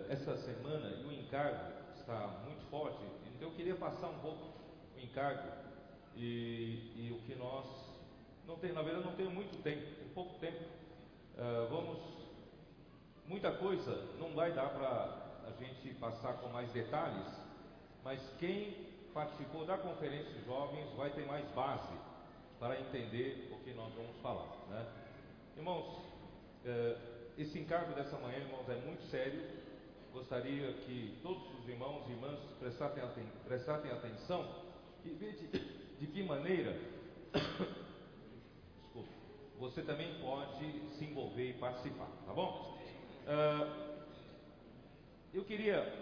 Essa semana e o encargo está muito forte, então eu queria passar um pouco o encargo e o que nós não tem, na verdade não tenho muito tempo, tem pouco tempo, muita coisa não vai dar para a gente passar com mais detalhes, mas quem participou da conferência de jovens vai ter mais base para entender o que nós vamos falar, né? Irmãos, esse encargo dessa manhã, irmãos, é muito sério. Gostaria que todos os irmãos e irmãs prestassem atenção e ver de que maneira desculpa, você também pode se envolver e participar, tá bom? Eu queria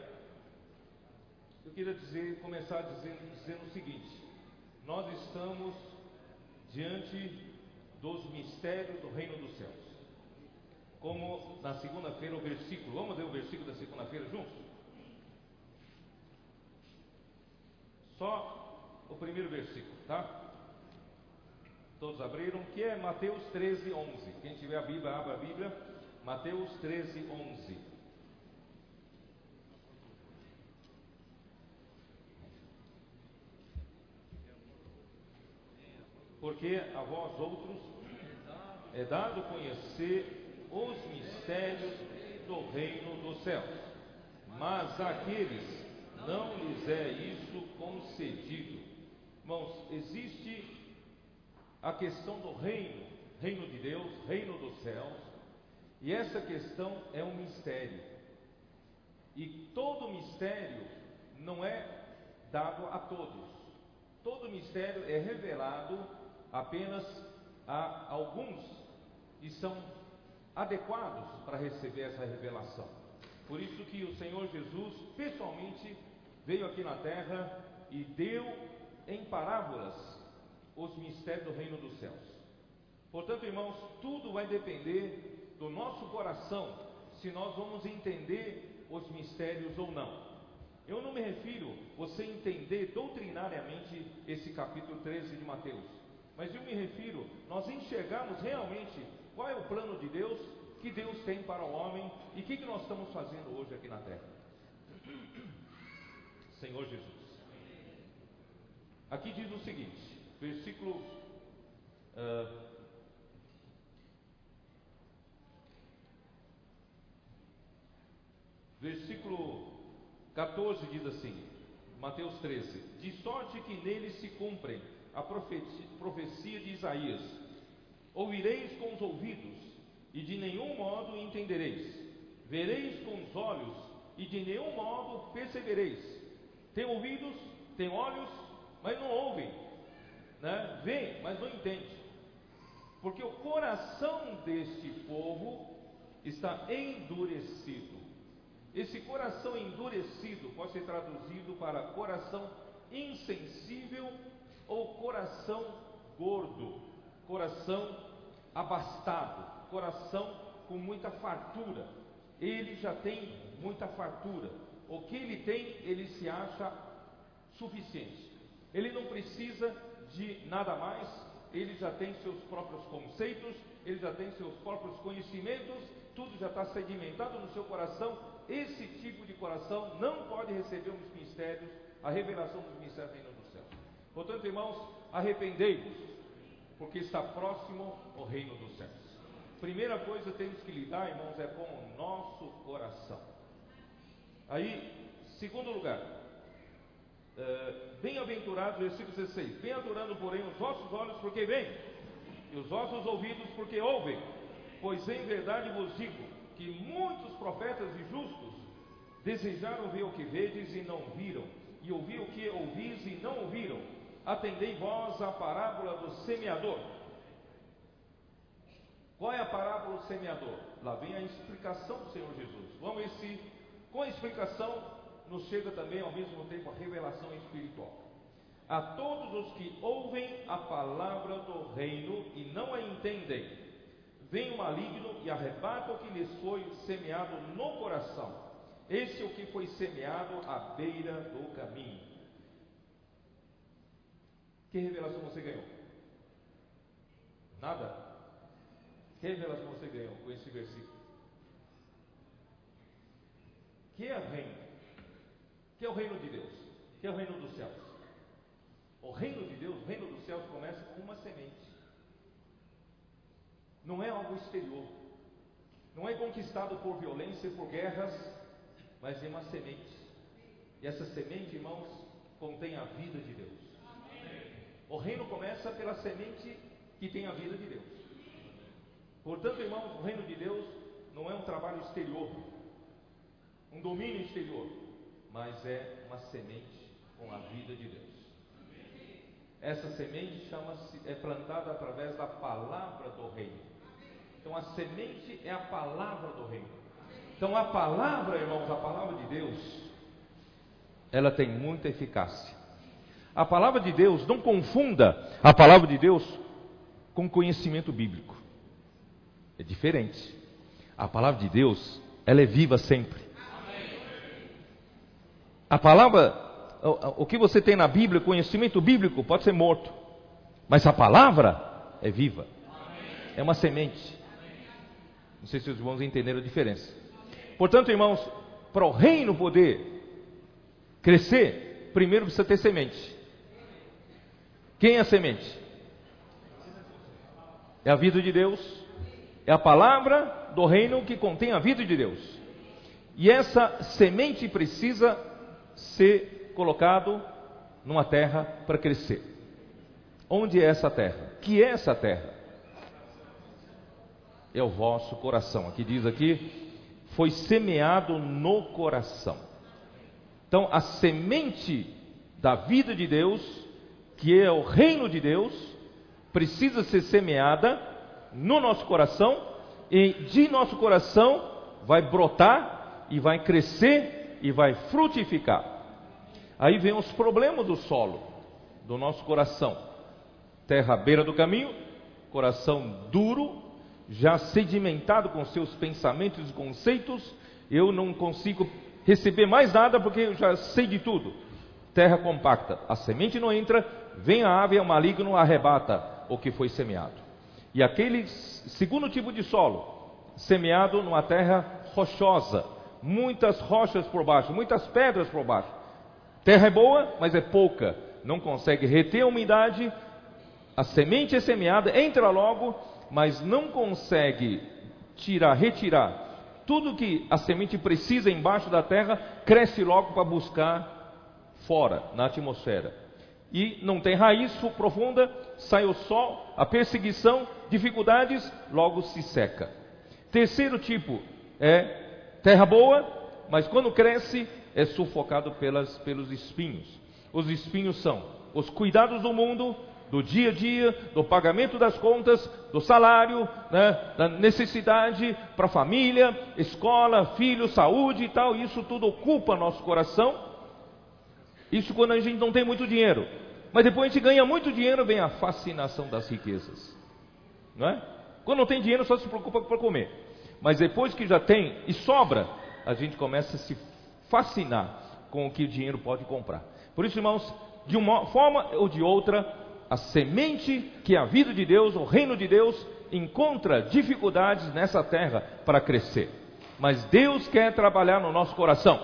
começar dizendo o seguinte: nós estamos diante dos mistérios do reino dos céus. Como na segunda-feira o versículo, vamos ler o versículo da segunda-feira juntos? Só o primeiro versículo, tá? Todos abriram, que é Mateus 13, 11. Quem tiver a Bíblia, abra a Bíblia. Mateus 13, 11. Porque a vós outros é dado conhecer os mistérios do reino dos céus, mas àqueles não lhes é isso concedido. Irmãos, existe a questão do reino de Deus, reino dos céus, e essa questão é um mistério, e todo mistério não é dado a todos, todo mistério é revelado apenas a alguns que são adequados para receber essa revelação. Por isso que o Senhor Jesus pessoalmente veio aqui na terra e deu em parábolas os mistérios do reino dos céus. Portanto, irmãos, tudo vai depender do nosso coração, se nós vamos entender os mistérios ou não. Eu não me refiro você entender doutrinariamente esse capítulo 13 de Mateus, mas eu me refiro nós enxergarmos realmente qual é o plano de Deus, que Deus tem para o homem e o que nós estamos fazendo hoje aqui na terra. Senhor Jesus, aqui diz o seguinte, versículo 14 diz assim, Mateus 13: de sorte que nele se cumprem a profecia de Isaías: ouvireis com os ouvidos e de nenhum modo entendereis, vereis com os olhos e de nenhum modo percebereis. Tem ouvidos, tem olhos, mas não ouvem, né? Vê, mas não entende, porque o coração deste povo está endurecido. Esse coração endurecido pode ser traduzido para coração insensível ou coração gordo, coração abastado, coração com muita fartura. Ele já tem muita fartura. O que ele tem, ele se acha suficiente. Ele não precisa de nada mais. Ele já tem seus próprios conceitos, ele já tem seus próprios conhecimentos, tudo já está sedimentado no seu coração. Esse tipo de coração não pode receber os mistérios, a revelação dos mistérios do reino dos céus. Portanto, irmãos, arrependei-vos, porque está próximo o reino dos céus. Primeira coisa que temos que lidar, irmãos, é com o nosso coração. Aí, segundo lugar, bem-aventurados, versículo 16: bem-aventurando, porém, os vossos olhos, porque veem, e os vossos ouvidos, porque ouvem. Pois em verdade vos digo que muitos profetas e justos desejaram ver o que vedes e não viram, e ouvir o que ouvis e não ouviram. Atendei vós a parábola do semeador. Qual é a parábola do semeador? Lá vem a explicação do Senhor Jesus. Vamos ver se com a explicação nos chega também ao mesmo tempo a revelação espiritual. A todos os que ouvem a palavra do reino e não a entendem, vem o maligno e arrebata o que lhes foi semeado no coração. Esse é o que foi semeado à beira do caminho. Que revelação você ganhou? Nada? Que revelação você ganhou com esse versículo? Que é o reino? Que é o reino de Deus? Que é o reino dos céus? O reino de Deus, o reino dos céus começa com uma semente. Não é algo exterior. Não é conquistado por violência, por guerras, mas é uma semente. E essa semente, irmãos, contém a vida de Deus. O reino começa pela semente que tem a vida de Deus. Portanto, irmãos, o reino de Deus não é um trabalho exterior, um domínio exterior, mas é uma semente com a vida de Deus. Essa semente é plantada através da palavra do reino. Então a semente é a palavra do reino. Então a palavra, irmãos, a palavra de Deus, ela tem muita eficácia. A palavra de Deus, não confunda a palavra de Deus com conhecimento bíblico. É diferente. A palavra de Deus, ela é viva sempre. A palavra, o que você tem na Bíblia, conhecimento bíblico, pode ser morto. Mas a palavra é viva. É uma semente. Não sei se os irmãos entenderam a diferença. Portanto, irmãos, para o reino poder crescer, primeiro precisa ter semente. Quem é a semente? É a vida de Deus. É a palavra do reino que contém a vida de Deus. E essa semente precisa ser colocado numa terra para crescer. Onde é essa terra? Que é essa terra? É o vosso coração. Aqui diz aqui, foi semeado no coração. Então a semente da vida de Deus, que é o reino de Deus, precisa ser semeada no nosso coração, e de nosso coração vai brotar e vai crescer e vai frutificar. Aí vem os problemas do solo, do nosso coração. Terra à beira do caminho, coração duro, já sedimentado com seus pensamentos e conceitos. Eu não consigo receber mais nada porque eu já sei de tudo. Terra compacta, a semente não entra, vem a ave, o maligno arrebata o que foi semeado. E aquele segundo tipo de solo, semeado numa terra rochosa, muitas rochas por baixo, muitas pedras por baixo. Terra é boa, mas é pouca, não consegue reter a umidade. A semente é semeada, entra logo, mas não consegue retirar tudo que a semente precisa embaixo da terra, cresce logo para buscar fora, na atmosfera. E não tem raiz profunda, sai o sol, a perseguição, dificuldades, logo se seca. Terceiro tipo é terra boa, mas quando cresce é sufocado pelos espinhos. Os espinhos são os cuidados do mundo, do dia a dia, do pagamento das contas, do salário, da necessidade para a família, escola, filho, saúde e tal. Isso tudo ocupa nosso coração. Isso quando a gente não tem muito dinheiro. Mas depois a gente ganha muito dinheiro, vem a fascinação das riquezas. Não é? Quando não tem dinheiro, só se preocupa por comer. Mas depois que já tem e sobra, a gente começa a se fascinar com o que o dinheiro pode comprar. Por isso, irmãos, de uma forma ou de outra, a semente que é a vida de Deus, o reino de Deus, encontra dificuldades nessa terra para crescer. Mas Deus quer trabalhar no nosso coração.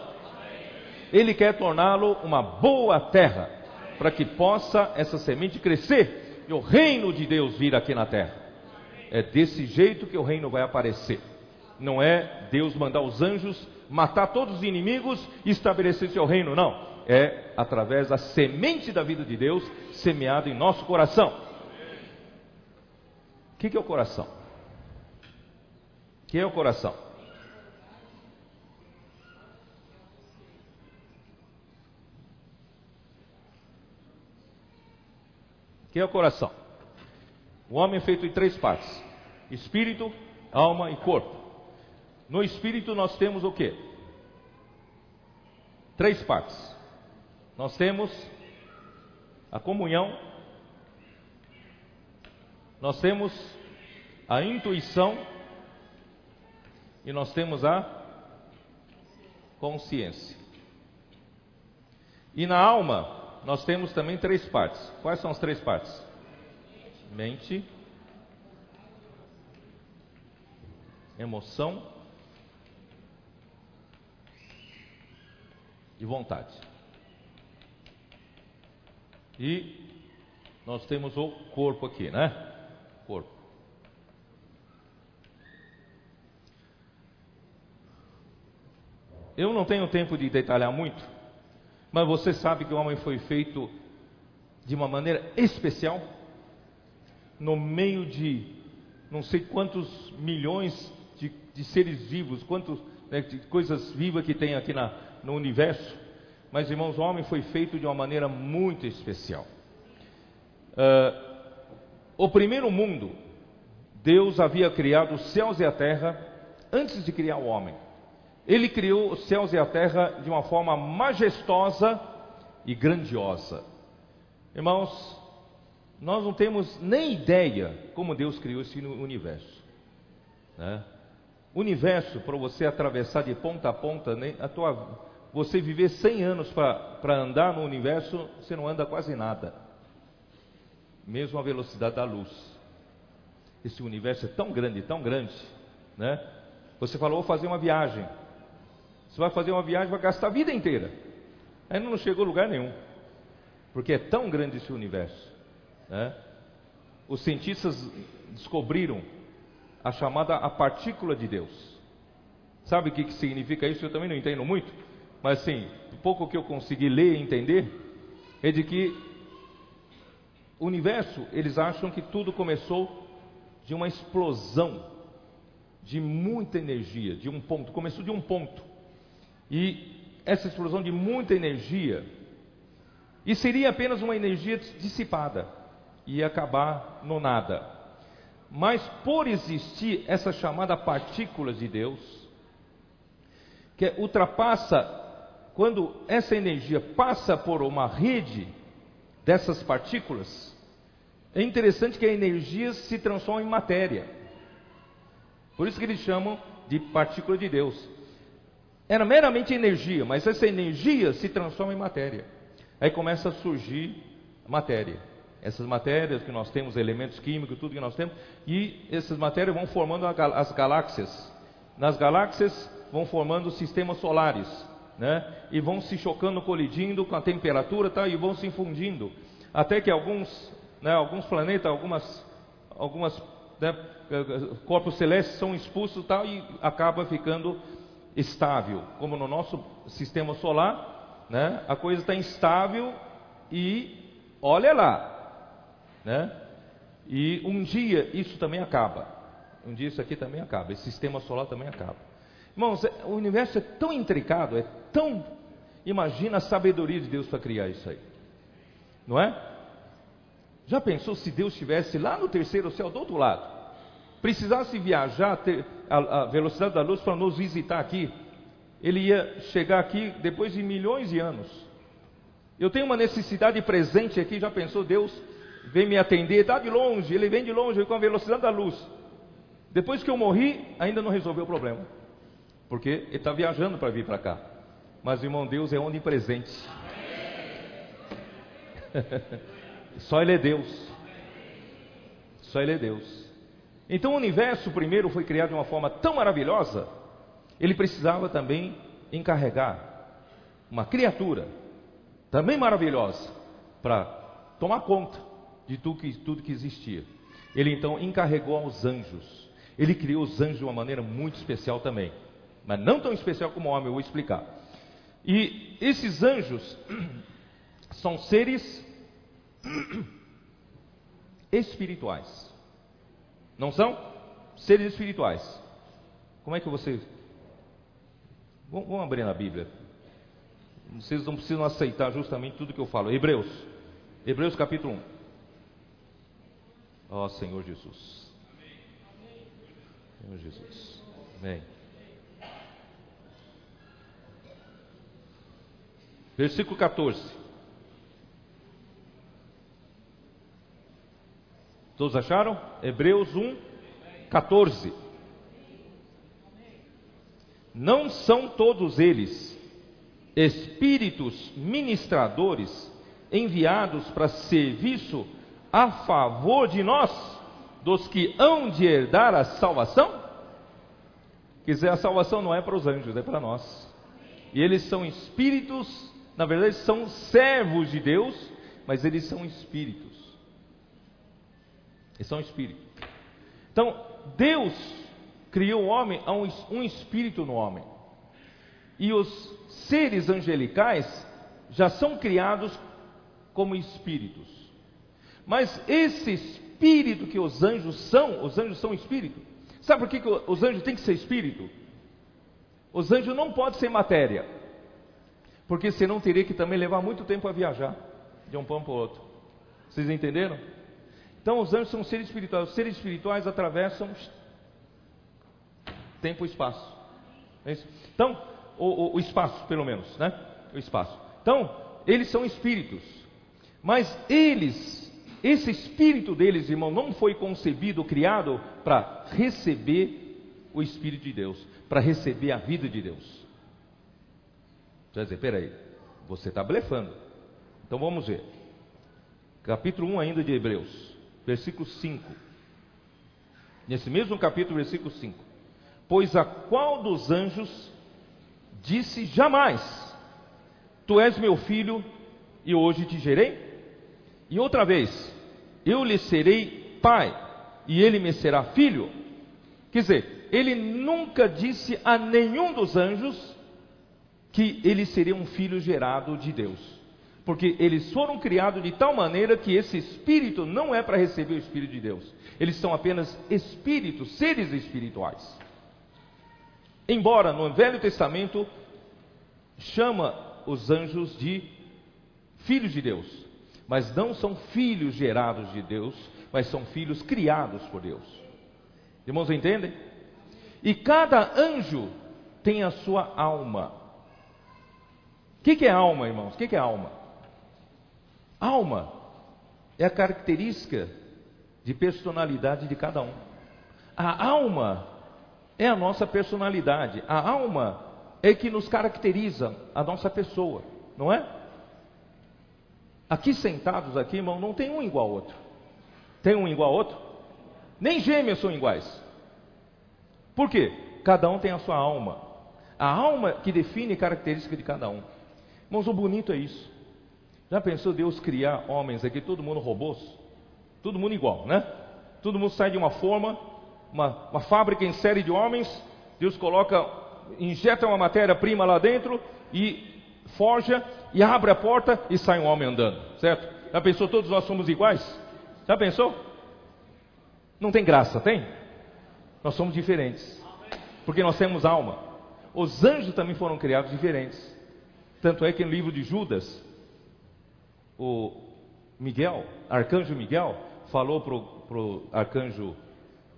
Ele quer torná-lo uma boa terra, para que possa essa semente crescer e o reino de Deus vir aqui na terra. É desse jeito que o reino vai aparecer. Não é Deus mandar os anjos matar todos os inimigos e estabelecer seu reino, não. É através da semente da vida de Deus semeada em nosso coração. O que é o coração? O que é o coração? O que é o coração? O homem é feito em 3 partes: Espírito, alma e corpo. No espírito nós temos o quê? 3 partes. Nós temos a comunhão, nós temos a intuição e nós temos a consciência. E na alma nós temos também 3 partes. Quais são as 3 partes? Mente, emoção e vontade. E nós temos o corpo aqui, né? Corpo. Eu não tenho tempo de detalhar muito, mas você sabe que o homem foi feito de uma maneira especial, no meio de não sei quantos milhões de seres vivos, quantos, né, de coisas vivas que tem aqui no universo. Mas, irmãos, o homem foi feito de uma maneira muito especial. O primeiro mundo, Deus havia criado os céus e a terra antes de criar o homem. Ele criou os céus e a terra de uma forma majestosa e grandiosa. Irmãos, nós não temos nem ideia como Deus criou esse universo, né? O universo, para você atravessar de ponta a ponta, você viver 100 anos para andar no universo, você não anda quase nada, mesmo a velocidade da luz. Esse universo é tão grande, né? Você falou, vou fazer uma viagem. Você vai fazer uma viagem, vai gastar a vida inteira, ainda não chegou a lugar nenhum, porque é tão grande esse universo, né? Os cientistas descobriram a chamada a partícula de Deus. Sabe o que significa isso? Eu também não entendo muito, mas sim, o pouco que eu consegui ler e entender é de que o universo, eles acham que tudo começou de uma explosão de muita energia, de um ponto, começou de um ponto. E essa explosão de muita energia, e seria apenas uma energia dissipada, ia acabar no nada. Mas por existir essa chamada partícula de Deus, que ultrapassa, quando essa energia passa por uma rede dessas partículas, é interessante que a energia se transforma em matéria. Por isso que eles chamam de partícula de Deus. Era meramente energia, mas essa energia se transforma em matéria. Aí começa a surgir matéria. Essas matérias que nós temos, elementos químicos, tudo que nós temos, e essas matérias vão formando as galáxias. Nas galáxias vão formando sistemas solares, né? E vão se chocando, colidindo com a temperatura, tá? E vão se infundindo, até que alguns planetas, algumas né, corpos celestes são expulsos, tal, e acaba ficando estável. Como no nosso sistema solar, né? A coisa está instável e olha lá, né? E um dia isso também acaba. Um dia isso aqui também acaba. Esse sistema solar também acaba. Irmãos, o universo é tão intricado, imagina a sabedoria de Deus para criar isso aí, não é? Já pensou se Deus estivesse lá no terceiro céu, do outro lado, precisasse viajar, ter a velocidade da luz para nos visitar aqui? Ele ia chegar aqui depois de milhões de anos. Eu tenho uma necessidade presente aqui, já pensou? Deus vem me atender, está de longe, ele vem de longe com a velocidade da luz. Depois que eu morri, ainda não resolveu o problema, porque ele está viajando para vir para cá. Mas, irmão, Deus é onipresente. Só Ele é Deus. Só Ele é Deus. Então o universo primeiro foi criado de uma forma tão maravilhosa, ele precisava também encarregar uma criatura também maravilhosa para tomar conta de tudo que existia. Ele então encarregou aos anjos. Ele criou os anjos de uma maneira muito especial também, mas não tão especial como o homem, eu vou explicar. E esses anjos são seres espirituais. Não são? Seres espirituais. Como é que você... Vamos abrir na Bíblia. Vocês não precisam aceitar justamente tudo que eu falo. Hebreus capítulo 1. Ó Senhor Jesus. Senhor Jesus. Amém. Versículo 14. Todos acharam? Hebreus 1, 14. Não são todos eles espíritos ministradores enviados para serviço a favor de nós, dos que hão de herdar a salvação? Quer dizer, a salvação não é para os anjos, é para nós. E eles são espíritos, na verdade são servos de Deus, mas eles são espíritos. Eles são espíritos. Então, Deus criou o homem, há um espírito no homem. E os seres angelicais já são criados como espíritos. Mas esse espírito que os anjos são espírito. Sabe por que os anjos têm que ser espírito? Os anjos não podem ser matéria, porque senão teria que também levar muito tempo a viajar de um ponto para o outro. Vocês entenderam? Então os anjos são seres espirituais. Os seres espirituais atravessam tempo e espaço. É isso? Então, o espaço, pelo menos, né? O espaço. Então, eles são espíritos. Mas esse espírito deles, irmão, não foi concebido, criado para receber o Espírito de Deus, para receber a vida de Deus. Você vai dizer, peraí, você está blefando. Então vamos ver. Capítulo 1 ainda de Hebreus, versículo 5. Nesse mesmo capítulo, versículo 5. Pois a qual dos anjos disse jamais, tu és meu filho e hoje te gerei? E outra vez, eu lhe serei pai e ele me será filho? Quer dizer, ele nunca disse a nenhum dos anjos que ele seria um filho gerado de Deus, porque eles foram criados de tal maneira que esse espírito não é para receber o Espírito de Deus. Eles são apenas espíritos, seres espirituais. Embora no Velho Testamento chama os anjos de filhos de Deus, mas não são filhos gerados de Deus, mas são filhos criados por Deus. Irmãos, entendem? E cada anjo tem a sua alma. O que é alma, irmãos? O que é alma? Alma é a característica de personalidade de cada um. A alma é a nossa personalidade. A alma é que nos caracteriza a nossa pessoa, não é? Aqui sentados aqui, irmão, não tem um igual ao outro. Tem um igual ao outro? Nem gêmeos são iguais. Por quê? Cada um tem a sua alma. A alma que define a característica de cada um. Irmãos, o bonito é isso. Já pensou Deus criar homens aqui, todo mundo robôs? Todo mundo igual, né? Todo mundo sai de uma forma, uma fábrica em série de homens. Deus coloca, injeta uma matéria-prima lá dentro e forja e abre a porta e sai um homem andando, certo? Já pensou, todos nós somos iguais? Já pensou? Não tem graça, tem? Nós somos diferentes, porque nós temos alma. Os anjos também foram criados diferentes. Tanto é que no livro de Judas, o Miguel, arcanjo Miguel, falou para o arcanjo,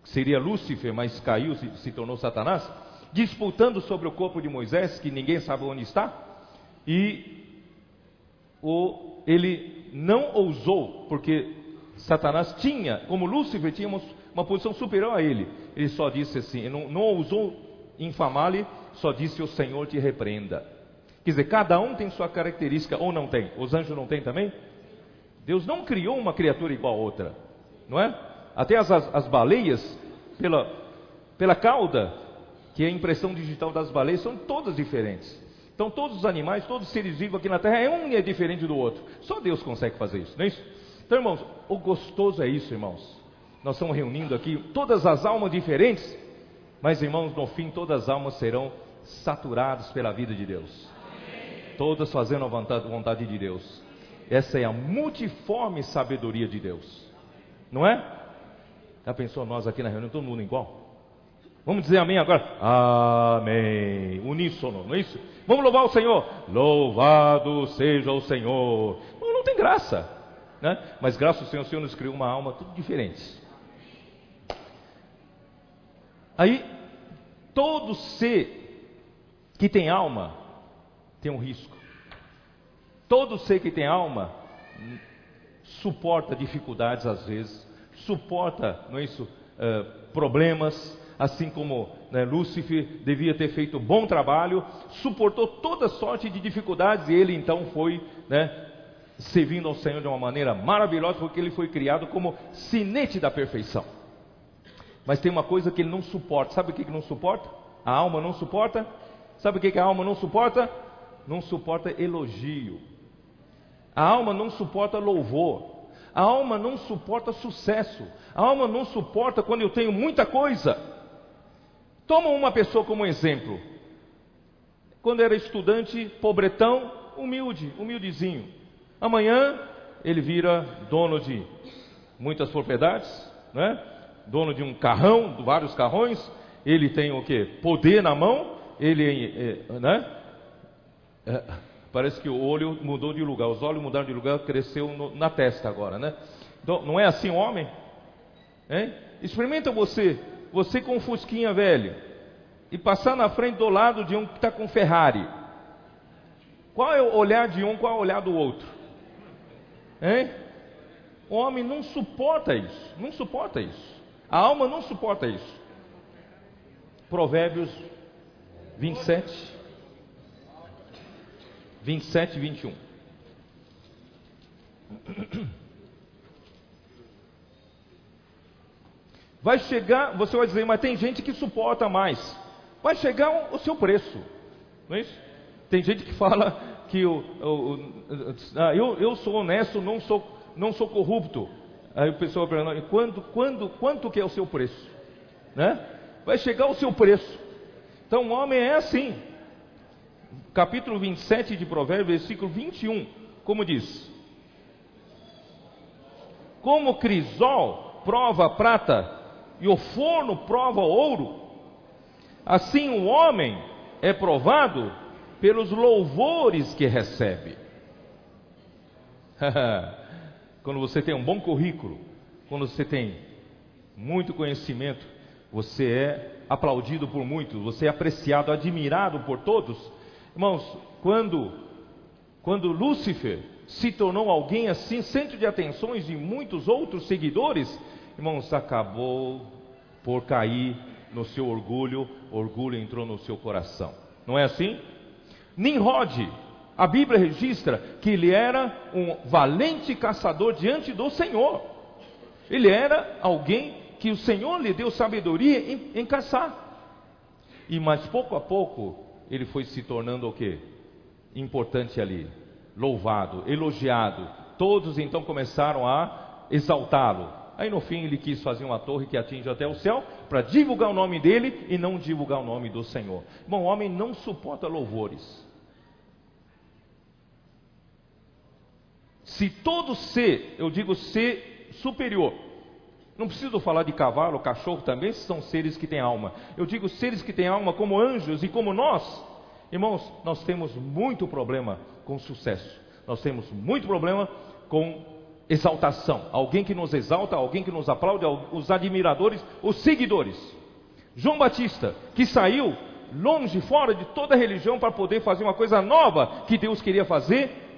que seria Lúcifer, mas caiu, se tornou Satanás, disputando sobre o corpo de Moisés, que ninguém sabe onde está, e ele não ousou, porque Satanás tinha, como Lúcifer, tinha uma posição superior a ele. Ele só disse assim, não ousou infamá-lo, só disse: o Senhor te repreenda. Quer dizer, cada um tem sua característica, ou não tem? Os anjos não têm também? Deus não criou uma criatura igual a outra, não é? Até as baleias, pela cauda, que é a impressão digital das baleias, são todas diferentes. Então todos os animais, todos os seres vivos aqui na terra, um é diferente do outro. Só Deus consegue fazer isso, não é isso? Então, irmãos, o gostoso é isso, irmãos. Nós estamos reunindo aqui todas as almas diferentes, mas, irmãos, no fim todas as almas serão saturadas pela vida de Deus. Todas fazendo a vontade de Deus. Essa é a multiforme sabedoria de Deus, não é? Já pensou nós aqui na reunião, todo mundo igual? Vamos dizer amém agora? Amém. Uníssono, não é isso? Vamos louvar o Senhor. Louvado seja o Senhor. Não tem graça, né? Mas graças ao Senhor, o Senhor nos criou uma alma tudo diferente. Aí, todo ser que tem alma tem um risco. Todo ser que tem alma suporta dificuldades às vezes, suporta, não é isso, problemas, assim como, né, Lúcifer devia ter feito um bom trabalho, suportou toda sorte de dificuldades e ele então foi, né, servindo ao Senhor de uma maneira maravilhosa, porque ele foi criado como sinete da perfeição. Mas tem uma coisa que ele não suporta. Sabe o que não suporta? A alma não suporta. Sabe o que a alma não suporta? Não suporta elogio. A alma não suporta louvor. A alma não suporta sucesso. A alma não suporta quando eu tenho muita coisa. Toma uma pessoa como exemplo. Quando era estudante, pobretão, humildezinho. Amanhã ele vira dono de muitas propriedades, né? Dono de um carrão, de vários carrões. Ele tem o quê? Poder na mão. Ele, né? Parece que o olho mudou de lugar. Os olhos mudaram de lugar, cresceu na testa agora, né? Então, não é assim o homem? Hein? Experimenta você com um fusquinha velho e passar na frente do lado de um que está com Ferrari. Qual é o olhar de um, qual é o olhar do outro? Hein? O homem não suporta isso, não suporta isso. A alma não suporta isso. Provérbios 27 e 21. Vai chegar, você vai dizer, mas tem gente que suporta mais. Vai chegar o seu preço, não é isso? Tem gente que fala que eu sou honesto, não sou corrupto. Aí o pessoal pergunta, quanto que é o seu preço? Né? Vai chegar o seu preço. Então o homem é assim. Capítulo 27 de Provérbios, versículo 21, como diz: como o crisol prova a prata e o forno prova o ouro, assim o homem é provado pelos louvores que recebe. Quando você tem um bom currículo, quando você tem muito conhecimento, você é aplaudido por muitos, você é apreciado, admirado por todos. Irmãos, quando Lúcifer se tornou alguém assim, centro de atenções de muitos outros seguidores, irmãos, acabou por cair no seu orgulho, orgulho entrou no seu coração. Não é assim? Nimrod, a Bíblia registra que ele era um valente caçador diante do Senhor. Ele era alguém que o Senhor lhe deu sabedoria em caçar. Mas pouco a pouco ele foi se tornando o quê? Importante ali, louvado, elogiado. Todos então começaram a exaltá-lo. Aí no fim ele quis fazer uma torre que atinge até o céu, para divulgar o nome dele e não divulgar o nome do Senhor. Bom, o homem não suporta louvores. Se todo ser, eu digo ser superior, não preciso falar de cavalo, cachorro também, são seres que têm alma. Eu digo seres que têm alma como anjos e como nós. Irmãos, nós temos muito problema com sucesso. Nós temos muito problema com exaltação. Alguém que nos exalta, alguém que nos aplaude, os admiradores, os seguidores. João Batista, que saiu longe, fora de toda a religião para poder fazer uma coisa nova que Deus queria fazer,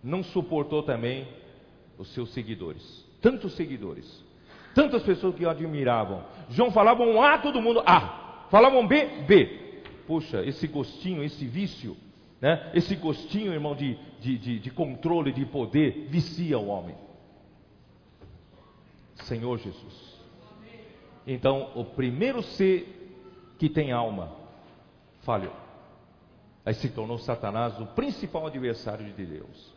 não suportou também os seus seguidores. Tantos seguidores, tantas pessoas que o admiravam. João falava um A, todo mundo A. Falavam B, B. Puxa, esse gostinho, esse vício, né? Esse gostinho, irmão, de controle, de poder, vicia o homem. Senhor Jesus. Então, o primeiro ser que tem alma falhou. Aí se tornou Satanás o principal adversário de Deus.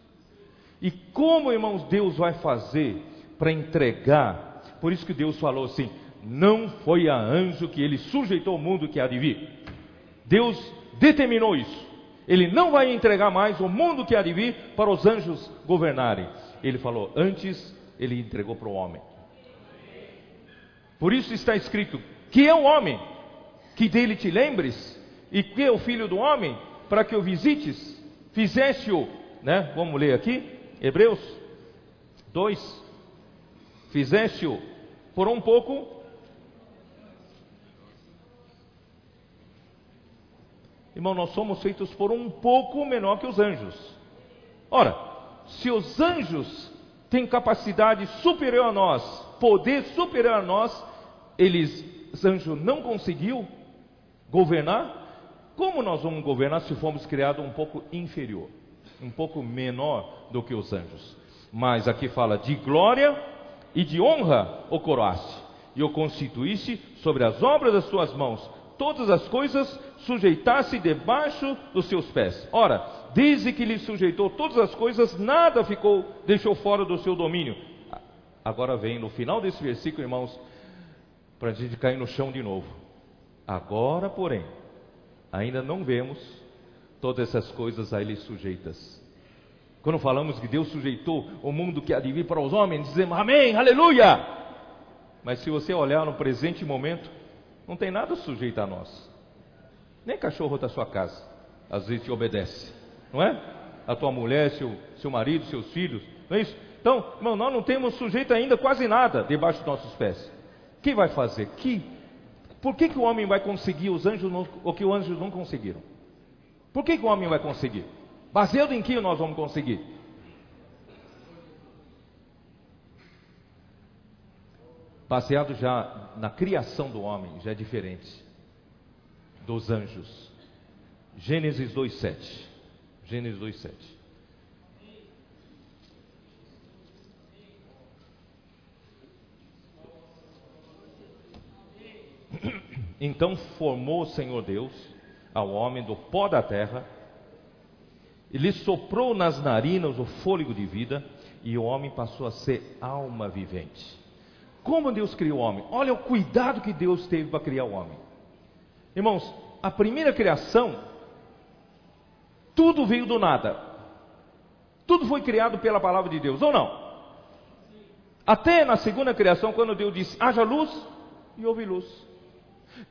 E como, irmãos, Deus vai fazer para entregar? Por isso que Deus falou assim: não foi a anjo que ele sujeitou o mundo que há de vir. Deus determinou isso. Ele não vai entregar mais o mundo que há de vir para os anjos governarem. Ele falou, antes ele entregou para o homem. Por isso está escrito, que é o homem, que dele te lembres, e que é o filho do homem, para que o visites, fizeste-o, né? Vamos ler aqui, Hebreus 2, fizeste-o por um pouco Irmão, nós somos feitos por um pouco menor que os anjos. Ora, se os anjos têm capacidade superior a nós, poder superior a nós, os anjos não conseguiu governar, como nós vamos governar se formos criados um pouco inferior, um pouco menor do que os anjos? Mas aqui fala de glória e de honra o coroaste, e o constituíste sobre as obras das suas mãos, todas as coisas sujeitasse debaixo dos seus pés. Ora, desde que lhe sujeitou todas as coisas, nada deixou fora do seu domínio. Agora vem no final desse versículo, irmãos, para a gente cair no chão de novo. Agora, porém, ainda não vemos todas essas coisas a ele sujeitas. Quando falamos que Deus sujeitou o mundo que há de vir para os homens, dizemos amém, aleluia. Mas se você olhar no presente momento, não tem nada sujeito a nós. Nem cachorro da sua casa às vezes te obedece, não é? A tua mulher, seu marido, seus filhos, não é isso? Então, irmão, nós não temos sujeito ainda quase nada debaixo dos nossos pés. Quem vai fazer? Por que o homem vai conseguir o que os anjos não conseguiram? Por que o homem vai conseguir? Baseado em que nós vamos conseguir? Baseado já na criação do homem, já é diferente dos anjos. Gênesis 2:7. Gênesis 2:7. Então formou o Senhor Deus ao homem do pó da terra, e lhe soprou nas narinas o fôlego de vida, e o homem passou a ser alma vivente. Como Deus criou o homem? Olha o cuidado que Deus teve para criar o homem. Irmãos, a primeira criação, tudo veio do nada. Tudo foi criado pela palavra de Deus, ou não? Até na segunda criação, quando Deus disse, haja luz, e houve luz.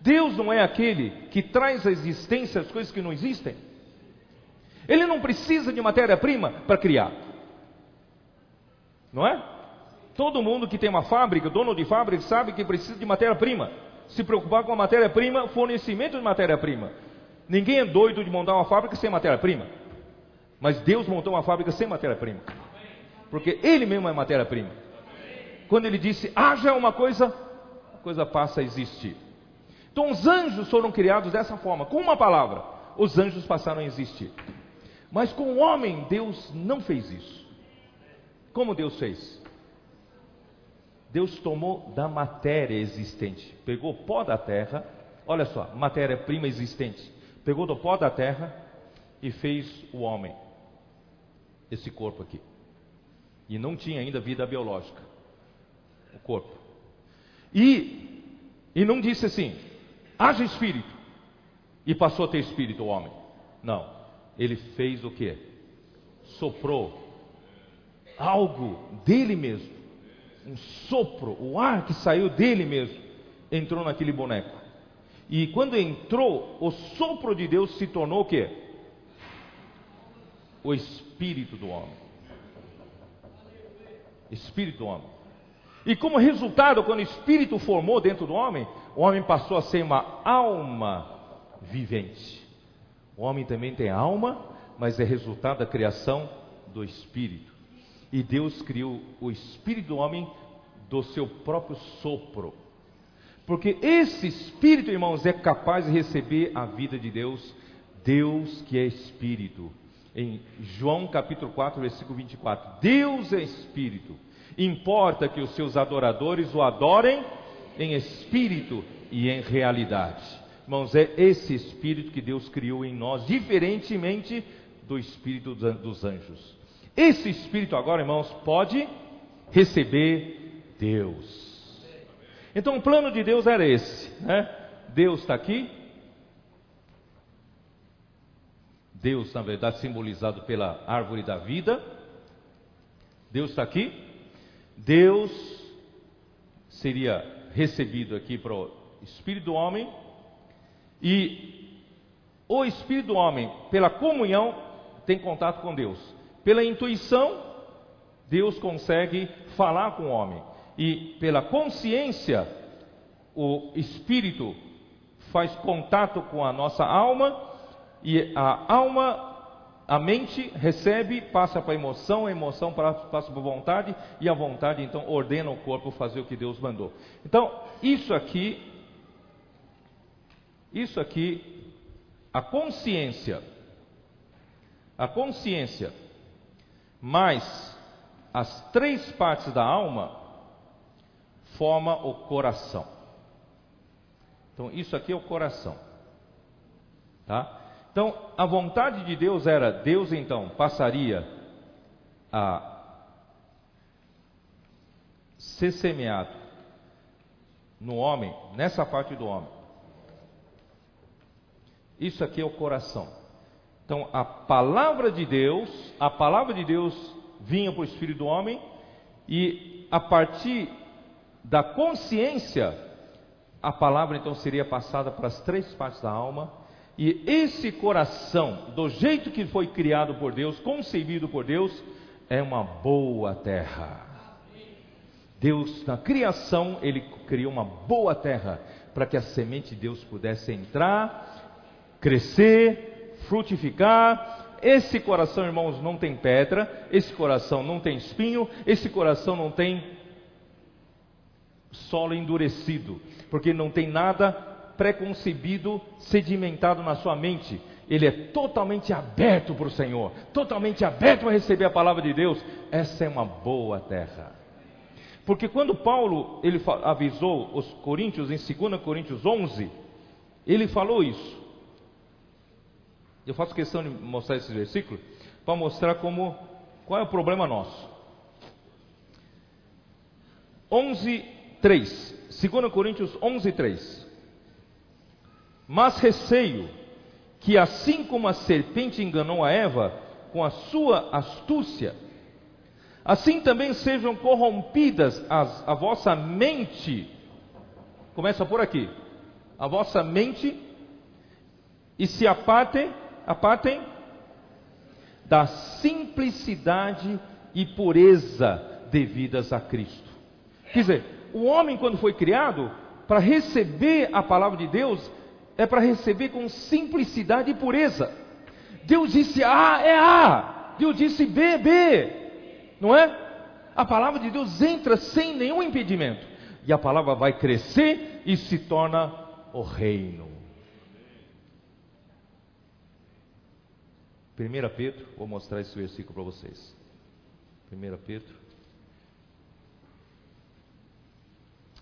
Deus não é aquele que traz à existência as coisas que não existem. Ele não precisa de matéria-prima para criar. Não é? Todo mundo que tem uma fábrica, dono de fábrica, sabe que precisa de matéria-prima. Se preocupar com a matéria-prima, fornecimento de matéria-prima. Ninguém é doido de montar uma fábrica sem matéria-prima. Mas Deus montou uma fábrica sem matéria-prima. Porque Ele mesmo é matéria-prima. Quando Ele disse, haja uma coisa, a coisa passa a existir. Então os anjos foram criados dessa forma, com uma palavra, os anjos passaram a existir. Mas com o homem, Deus não fez isso. Como Deus fez? Deus tomou da matéria existente, pegou o pó da terra, olha só, matéria-prima existente, pegou do pó da terra e fez o homem, esse corpo aqui. E não tinha ainda vida biológica, o corpo. E não disse assim, haja espírito, e passou a ter espírito o homem. Não, ele fez o que? Soprou algo dele mesmo, um sopro, o ar que saiu dele mesmo, entrou naquele boneco. E quando entrou, o sopro de Deus se tornou o que? O espírito do homem. Espírito do homem. E como resultado, quando o espírito formou dentro do homem, o homem passou a ser uma alma vivente. O homem também tem alma, mas é resultado da criação do espírito. E Deus criou o espírito do homem do seu próprio sopro. Porque esse espírito, irmãos, é capaz de receber a vida de Deus. Deus que é espírito. Em João capítulo 4, versículo 24. Deus é espírito. Importa que os seus adoradores o adorem em espírito e em realidade. Irmãos, é esse espírito que Deus criou em nós, diferentemente do espírito dos anjos. Esse espírito agora, irmãos, pode receber Deus. Então o plano de Deus era esse, né? Deus está aqui. Deus, na verdade, simbolizado pela árvore da vida. Deus está aqui. Deus seria recebido aqui para o espírito do homem. E o espírito do homem, pela comunhão, tem contato com Deus. Pela intuição, Deus consegue falar com o homem. E pela consciência, o espírito faz contato com a nossa alma E a alma, a mente recebe, passa para a emoção passa para a vontade, e a vontade então ordena o corpo fazer o que Deus mandou. Então, isso aqui, a consciência mais as 3 partes da alma forma o coração. Então, isso aqui é o coração, tá? Então, a vontade de Deus era, Deus então passaria a ser semeado no homem, nessa parte do homem. Isso aqui é o coração. Então, a palavra de Deus vinha para o espírito do homem, e a partir da consciência, a palavra então seria passada para as 3 partes da alma, e esse coração, do jeito que foi criado por Deus, concebido por Deus, é uma boa terra. Deus, na criação, Ele criou uma boa terra, para que a semente de Deus pudesse entrar, crescer, frutificar. Esse coração, irmãos, não tem pedra, esse coração não tem espinho, esse coração não tem solo endurecido, porque não tem nada preconcebido, sedimentado na sua mente. Ele é totalmente aberto para o Senhor, totalmente aberto a receber a palavra de Deus. Essa é uma boa terra. Porque quando Paulo ele avisou os coríntios, em 2 Coríntios 11, ele falou isso. Eu faço questão de mostrar esse versículo para mostrar qual é o problema nosso. 11:3, 2 Coríntios 11:3. Mas receio que, assim como a serpente enganou a Eva com a sua astúcia, assim também sejam corrompidas a vossa mente. Começa por aqui. A vossa mente, e se apartem da simplicidade e pureza devidas a Cristo. Quer dizer, o homem, quando foi criado, para receber a palavra de Deus, é para receber com simplicidade e pureza. Deus disse A, é A. Deus disse B, é B. Não é? A palavra de Deus entra sem nenhum impedimento, e a palavra vai crescer e se torna o reino. 1 Pedro, vou mostrar esse versículo para vocês. 1 Pedro,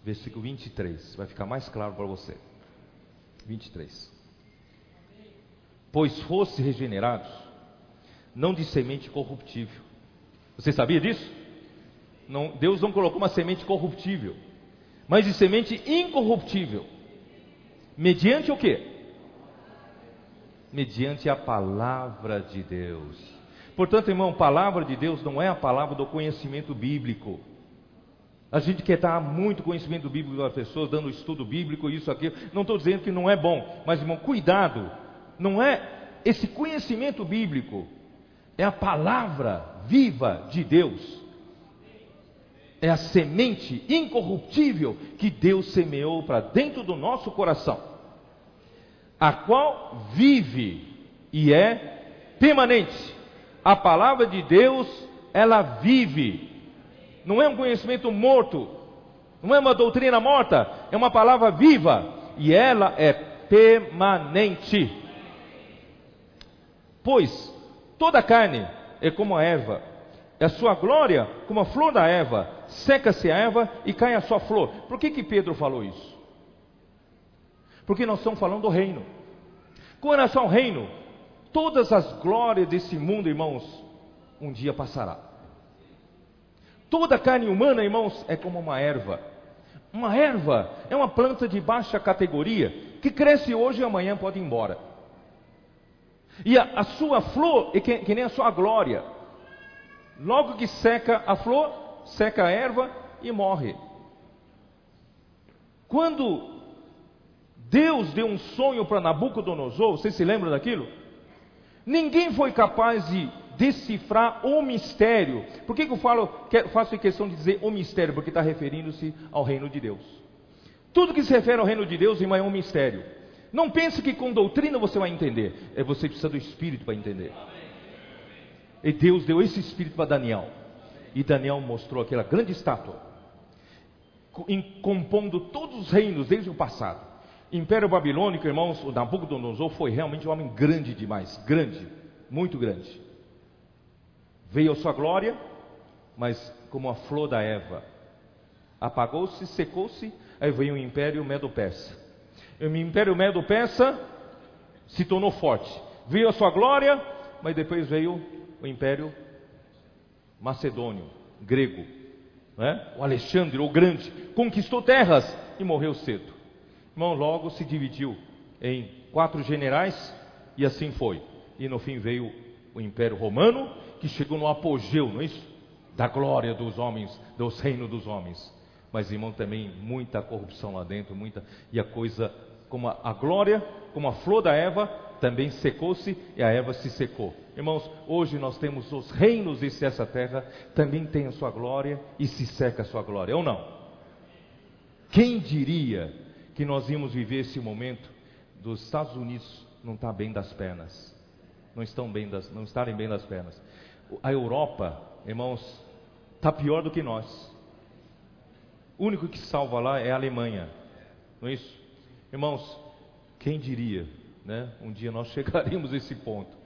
versículo 23, vai ficar mais claro para você. 23. Pois fosse regenerados, não de semente corruptível. Você sabia disso? Não, Deus não colocou uma semente corruptível, mas de semente incorruptível. Mediante o quê? Mediante a palavra de Deus. Portanto, irmão, palavra de Deus não é a palavra do conhecimento bíblico. A gente quer dar muito conhecimento bíblico às pessoas, dando estudo bíblico, isso, aquilo. Não estou dizendo que não é bom, mas, irmão, cuidado. Não é esse conhecimento bíblico, é a palavra viva de Deus. É a semente incorruptível que Deus semeou para dentro do nosso coração, a qual vive e é permanente. A palavra de Deus, ela vive. Não é um conhecimento morto, não é uma doutrina morta, é uma palavra viva, e ela é permanente. Pois toda carne é como a erva, é a sua glória como a flor da erva, seca-se a erva e cai a sua flor. Por que Pedro falou isso? Porque nós estamos falando do reino. Com relação ao reino, todas as glórias desse mundo, irmãos, um dia passará. Toda carne humana, irmãos, é como uma erva. Uma erva é uma planta de baixa categoria, que cresce hoje e amanhã pode ir embora. E a sua flor é que nem a sua glória. Logo que seca a flor, seca a erva e morre. Quando Deus deu um sonho para Nabucodonosor, vocês se lembram daquilo? Ninguém foi capaz de decifrar o mistério. Por que eu faço questão de dizer o mistério? Porque está referindo-se ao reino de Deus. Tudo que se refere ao reino de Deus, irmão, é um mistério. Não pense que com doutrina você vai entender. Você precisa do Espírito para entender. E Deus deu esse Espírito para Daniel. E Daniel mostrou aquela grande estátua, compondo todos os reinos desde o passado. Império Babilônico, irmãos, o Nabucodonosor foi realmente um homem grande demais. Grande, muito grande. Veio a sua glória, mas como a flor da erva. Apagou-se, secou-se, aí veio o Império Medo-Persa. O Império Medo-Persa se tornou forte. Veio a sua glória, mas depois veio o Império Macedônio, grego, né? O Alexandre, o Grande, conquistou terras e morreu cedo. Irmão, logo se dividiu em 4 generais e assim foi. E no fim veio o Império Romano, que chegou no apogeu, não é isso? Da glória dos homens, dos reinos dos homens. Mas, irmão, também muita corrupção lá dentro, e a coisa, como a glória, como a flor da erva, também secou-se e a erva se secou. Irmãos, hoje nós temos os reinos dessa terra, também tem a sua glória e se seca a sua glória, ou não? Quem diria que nós íamos viver esse momento dos Estados Unidos não estar bem das pernas, não estarem bem das pernas. A Europa, irmãos, está pior do que nós. O único que salva lá é a Alemanha, não é isso? Irmãos, quem diria, né? Um dia nós chegaremos a esse ponto.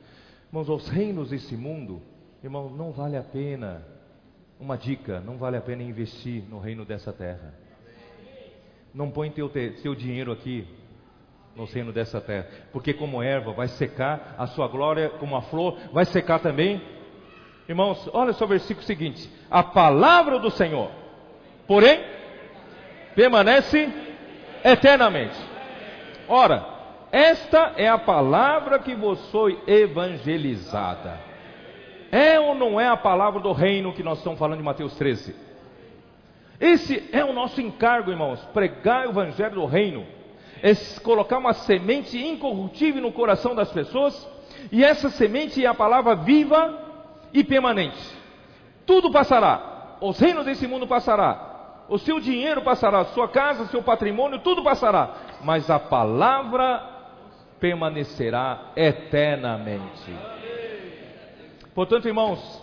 Irmãos, os reinos desse mundo, irmão, não vale a pena, uma dica, não vale a pena investir no reino dessa terra. Não põe teu dinheiro aqui no reino dessa terra, porque como erva vai secar, a sua glória como a flor vai secar também. Irmãos, olha só o versículo seguinte: a palavra do Senhor, porém, permanece eternamente. Ora, esta é a palavra que vos foi evangelizada. É ou não é a palavra do reino que nós estamos falando em Mateus 13? Esse é o nosso encargo, irmãos, pregar o evangelho do reino, é colocar uma semente incorruptível no coração das pessoas, e essa semente é a palavra viva e permanente. Tudo passará, os reinos desse mundo passará, o seu dinheiro passará, sua casa, seu patrimônio, tudo passará, mas a palavra permanecerá eternamente. Portanto, irmãos,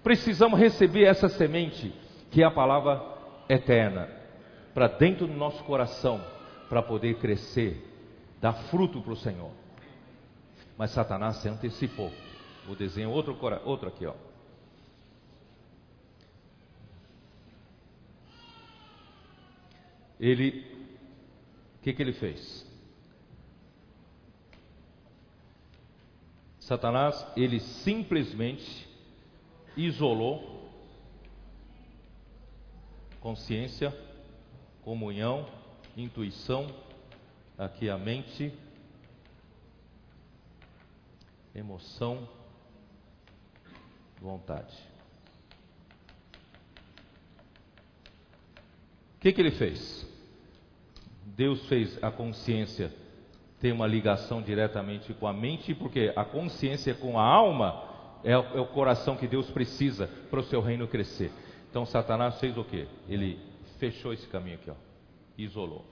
precisamos receber essa semente, que é a palavra eterna, para dentro do nosso coração, para poder crescer, dar fruto para o Senhor. Mas Satanás se antecipou. Vou desenhar outro aqui, ó. O que ele fez? Satanás, ele simplesmente isolou consciência, comunhão, intuição, aqui a mente, emoção, vontade. O que ele fez? Deus fez a consciência ter uma ligação diretamente com a mente, porque a consciência com a alma é o coração que Deus precisa para o seu reino crescer. Então Satanás fez o quê? Ele fechou esse caminho aqui, ó. Isolou.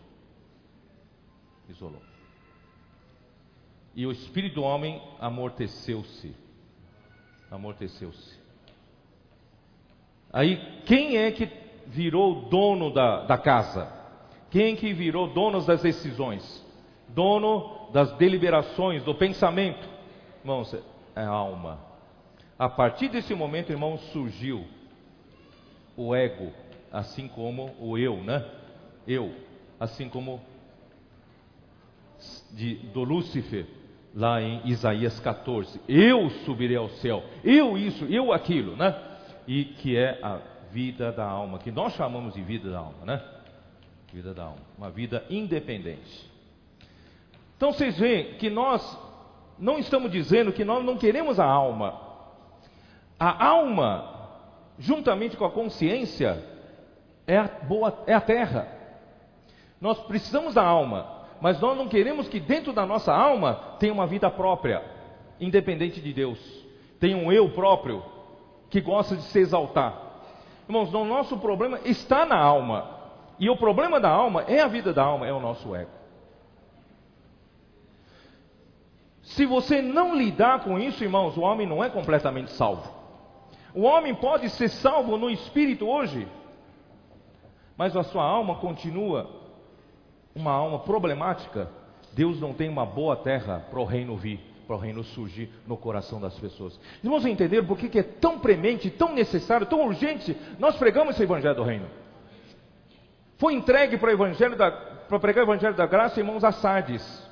E o espírito do homem amorteceu-se. Aí, quem é que virou dono da casa? Quem que virou dono das decisões? Dono das deliberações, do pensamento? Irmãos, é a alma. A partir desse momento, irmãos, surgiu o ego, assim como o eu, né? Eu, assim como do Lúcifer, lá em Isaías 14. Eu subirei ao céu, eu isso, eu aquilo, né? E que é a vida da alma, que nós chamamos de vida da alma, né? Vida da alma, uma vida independente. Então vocês veem que nós não estamos dizendo que nós não queremos a alma. A alma, juntamente com a consciência, é a terra. Nós precisamos da alma, mas nós não queremos que dentro da nossa alma tenha uma vida própria, independente de Deus. Tenha um eu próprio que gosta de se exaltar. Irmãos, o nosso problema está na alma. E o problema da alma é a vida da alma, é o nosso ego. Se você não lidar com isso, irmãos, o homem não é completamente salvo. O homem pode ser salvo no espírito hoje, mas a sua alma continua uma alma problemática. Deus não tem uma boa terra para o reino vir, para o reino surgir no coração das pessoas. Irmãos, entenderam por que é tão premente, tão necessário, tão urgente nós pregamos esse evangelho do reino? Foi entregue para pregar o evangelho da graça, irmãos, a Sardes.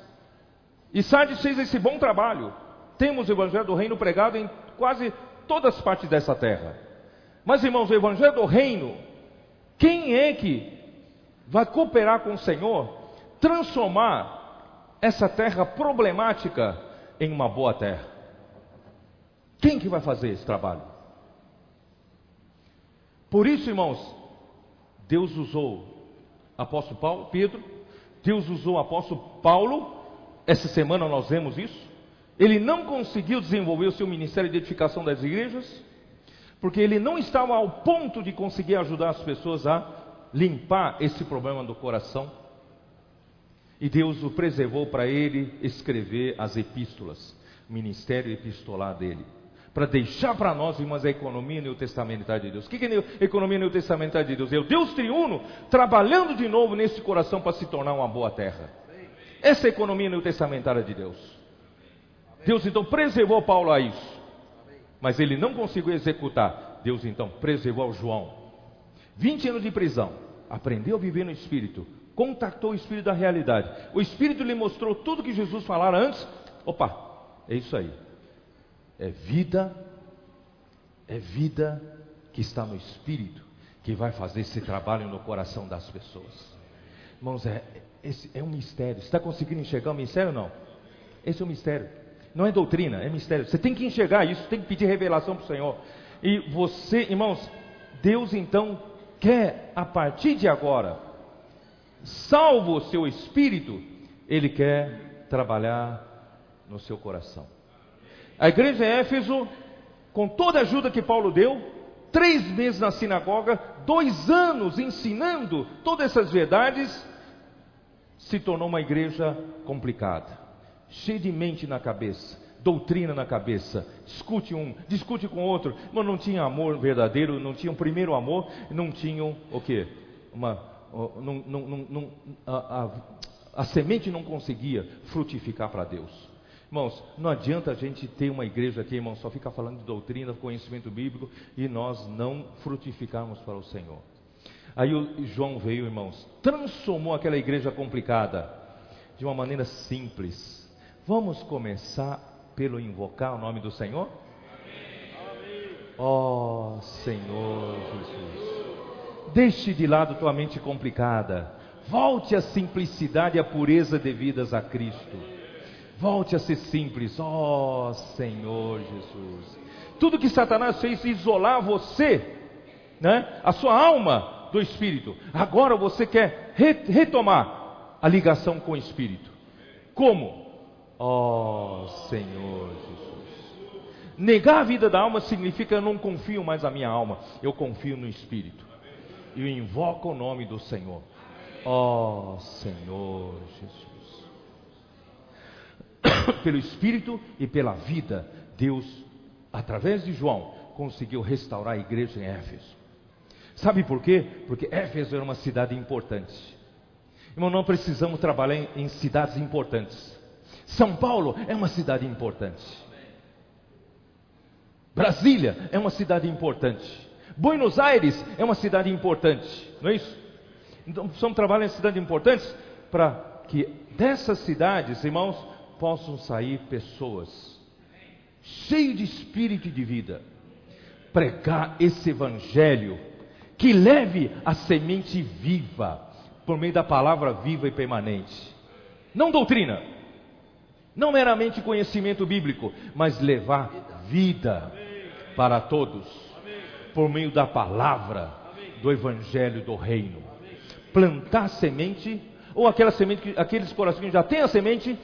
E Sardes fez esse bom trabalho. Temos o evangelho do reino pregado em quase todas as partes dessa terra. Mas, irmãos, o evangelho do reino, quem é que vai cooperar com o Senhor, transformar essa terra problemática em uma boa terra? Quem que vai fazer esse trabalho? Por isso, irmãos, Deus usou o apóstolo Pedro, Deus usou o apóstolo Paulo. Essa semana nós vemos isso. Ele não conseguiu desenvolver o seu ministério de edificação das igrejas, porque ele não estava ao ponto de conseguir ajudar as pessoas a limpar esse problema do coração. E Deus o preservou para ele escrever as epístolas, o ministério epistolar dele, para deixar para nós, irmãos, a economia neotestamentária de Deus. O que é a economia neotestamentária de Deus? É o Deus triuno trabalhando de novo nesse coração para se tornar uma boa terra. Essa é a economia neotestamentária de Deus. Deus então preservou Paulo a isso, mas ele não conseguiu executar. Deus então preservou João, 20 anos de prisão, aprendeu a viver no Espírito, contactou o Espírito da realidade. O Espírito lhe mostrou tudo que Jesus falara antes. Opa, é isso aí. É vida que está no Espírito, que vai fazer esse trabalho no coração das pessoas. Irmãos, esse é um mistério. Você está conseguindo enxergar o mistério ou não? Esse é um mistério. Não é doutrina, é mistério. Você tem que enxergar isso, tem que pedir revelação para o Senhor. E você, irmãos, Deus então quer, a partir de agora, salvo o seu espírito, Ele quer trabalhar no seu coração. A igreja de Éfeso, com toda a ajuda que Paulo deu, 3 meses na sinagoga, 2 anos ensinando todas essas verdades, se tornou uma igreja complicada, cheia de mente na cabeça, doutrina na cabeça, discute um, discute com outro, mas não tinha amor verdadeiro, não tinha um primeiro amor, não tinham o quê? A semente não conseguia frutificar para Deus. Irmãos, não adianta a gente ter uma igreja aqui, irmãos, só ficar falando de doutrina, conhecimento bíblico, e nós não frutificarmos para o Senhor. Aí o João veio, irmãos, transformou aquela igreja complicada de uma maneira simples. Vamos começar pelo invocar o nome do Senhor? Ó Senhor Jesus, deixe de lado tua mente complicada, volte à simplicidade e à pureza devidas a Cristo. Volte a ser simples, ó Senhor Jesus. Tudo que Satanás fez isolar você, né, a sua alma do Espírito, agora você quer retomar a ligação com o Espírito. Como? Ó Senhor Jesus. Negar a vida da alma significa eu não confio mais na minha alma, eu confio no Espírito. Eu invoco o nome do Senhor. Ó Senhor Jesus. Pelo Espírito e pela vida, Deus, através de João, conseguiu restaurar a igreja em Éfeso. Sabe por quê? Porque Éfeso era uma cidade importante. Irmão, não precisamos trabalhar em cidades importantes. São Paulo é uma cidade importante. Brasília é uma cidade importante. Buenos Aires é uma cidade importante. Não é isso? Então precisamos trabalhar em cidades importantes para que dessas cidades, irmãos, possam sair pessoas cheias de espírito e de vida, pregar esse evangelho que leve a semente viva, por meio da palavra viva e permanente, não doutrina, não meramente conhecimento bíblico, mas levar vida para todos, por meio da palavra do evangelho do reino, plantar semente, ou aquela semente, aqueles corações que já têm a semente,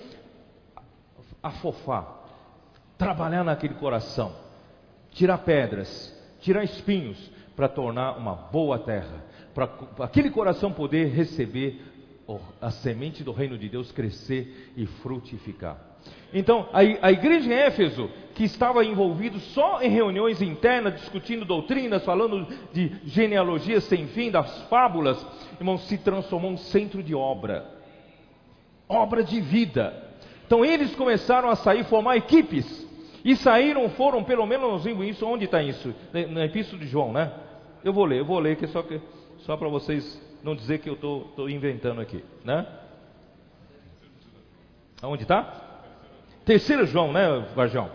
afofar, trabalhar naquele coração, tirar pedras, tirar espinhos, para tornar uma boa terra, para aquele coração poder receber a semente do reino de Deus, crescer e frutificar. Então, a igreja em Éfeso, que estava envolvido só em reuniões internas, discutindo doutrinas, falando de genealogias sem fim, das fábulas, irmãos, se transformou em centro de obra de vida. Então eles começaram a sair, formar equipes, e foram pelo menos isso, onde está isso? Na Epístola de João, né? Eu vou ler, que só para vocês não dizer que eu estou inventando aqui, né? Aonde está? 3 João, né, Varjão?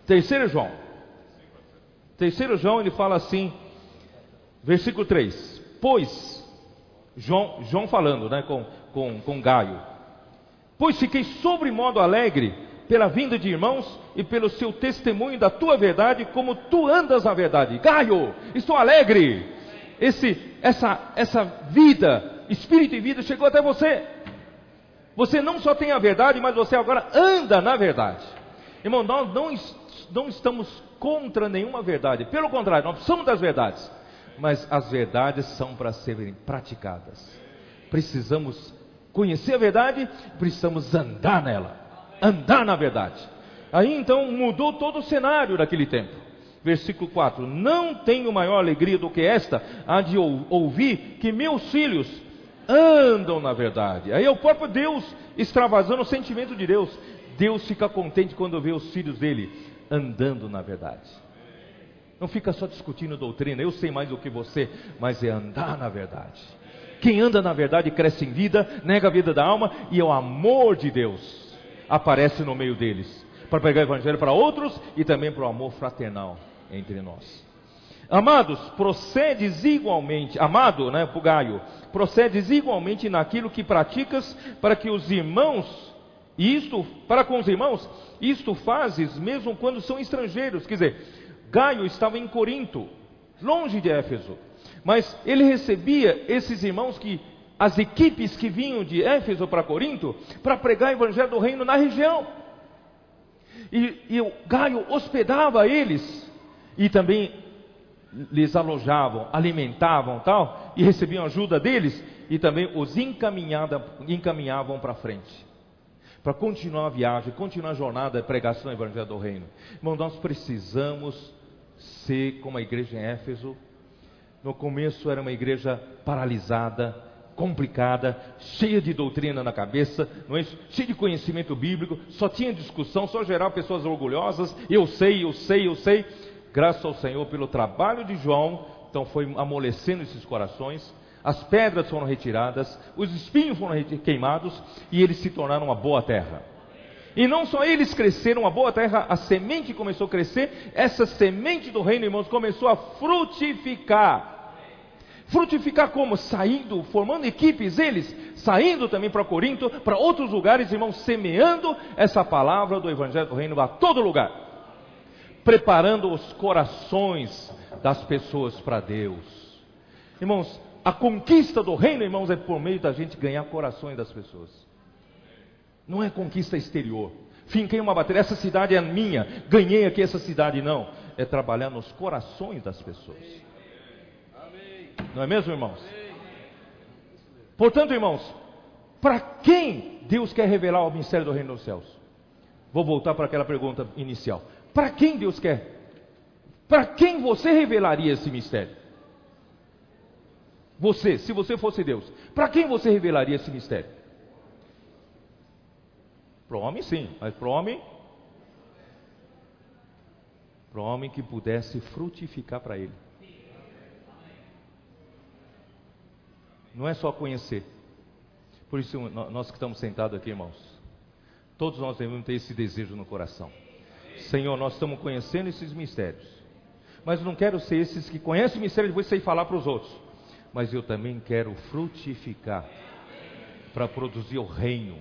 3 João. 3 João, ele fala assim, versículo 3. Pois, João falando, né, com Gaio. Pois fiquei sobremodo alegre pela vinda de irmãos e pelo seu testemunho da tua verdade, como tu andas na verdade. Gaio, estou alegre. Essa vida, espírito e vida chegou até você. Você não só tem a verdade, mas você agora anda na verdade. Irmão, nós não estamos contra nenhuma verdade. Pelo contrário, nós precisamos das verdades. Mas as verdades são para serem praticadas. Precisamos conhecer a verdade, precisamos andar nela. Andar na verdade. Aí então mudou todo o cenário daquele tempo. Versículo 4. Não tenho maior alegria do que esta, a de ouvir que meus filhos andam na verdade. Aí é o próprio Deus extravasando o sentimento de Deus. Deus fica contente quando vê os filhos dele andando na verdade. Não fica só discutindo doutrina, eu sei mais do que você, mas é andar na verdade. Quem anda na verdade cresce em vida, nega a vida da alma, e o amor de Deus aparece no meio deles, para pregar o evangelho para outros e também para o amor fraternal entre nós. Amados, procedes igualmente, amado, né, pro Gaio, procedes igualmente naquilo que praticas para que os irmãos, para com os irmãos, isto fazes mesmo quando são estrangeiros. Quer dizer, Gaio estava em Corinto, longe de Éfeso, mas ele recebia esses irmãos, as equipes que vinham de Éfeso para Corinto, para pregar o evangelho do reino na região. E o Gaio hospedava eles, e também lhes alojavam, alimentavam tal, e recebiam ajuda deles, e também os encaminhavam para frente, para continuar a viagem, continuar a jornada de pregação do evangelho do reino. Irmão, nós precisamos ser como a igreja em Éfeso. No começo era uma igreja paralisada, complicada, cheia de doutrina na cabeça, não é isso? Cheia de conhecimento bíblico, só tinha discussão, só gerava pessoas orgulhosas, eu sei. Graças ao Senhor pelo trabalho de João, então foi amolecendo esses corações, as pedras foram retiradas, os espinhos foram queimados, e eles se tornaram uma boa terra. E não só eles cresceram, uma boa terra, a semente começou a crescer, essa semente do reino, irmãos, começou a frutificar. Frutificar como? Saindo, formando equipes, eles saindo também para Corinto, para outros lugares, irmãos, semeando essa palavra do evangelho do reino a todo lugar, preparando os corações das pessoas para Deus. Irmãos, a conquista do reino, irmãos, é por meio da gente ganhar corações das pessoas. Não é conquista exterior. Finquei uma bateria, essa cidade é minha, ganhei aqui essa cidade, não. É trabalhar nos corações das pessoas. Não é mesmo, irmãos? Portanto, irmãos, para quem Deus quer revelar o mistério do reino dos céus? Vou voltar para aquela pergunta inicial. Para quem Deus quer? Para quem você revelaria esse mistério? Você, se você fosse Deus, para quem você revelaria esse mistério? Para o homem sim, mas para o homem que pudesse frutificar para ele. Não é só conhecer. Por isso nós que estamos sentados aqui, irmãos, todos nós devemos ter esse desejo no coração. Senhor, nós estamos conhecendo esses mistérios, mas eu não quero ser esses que conhecem o mistério e depois sei falar para os outros, mas eu também quero frutificar para produzir o reino.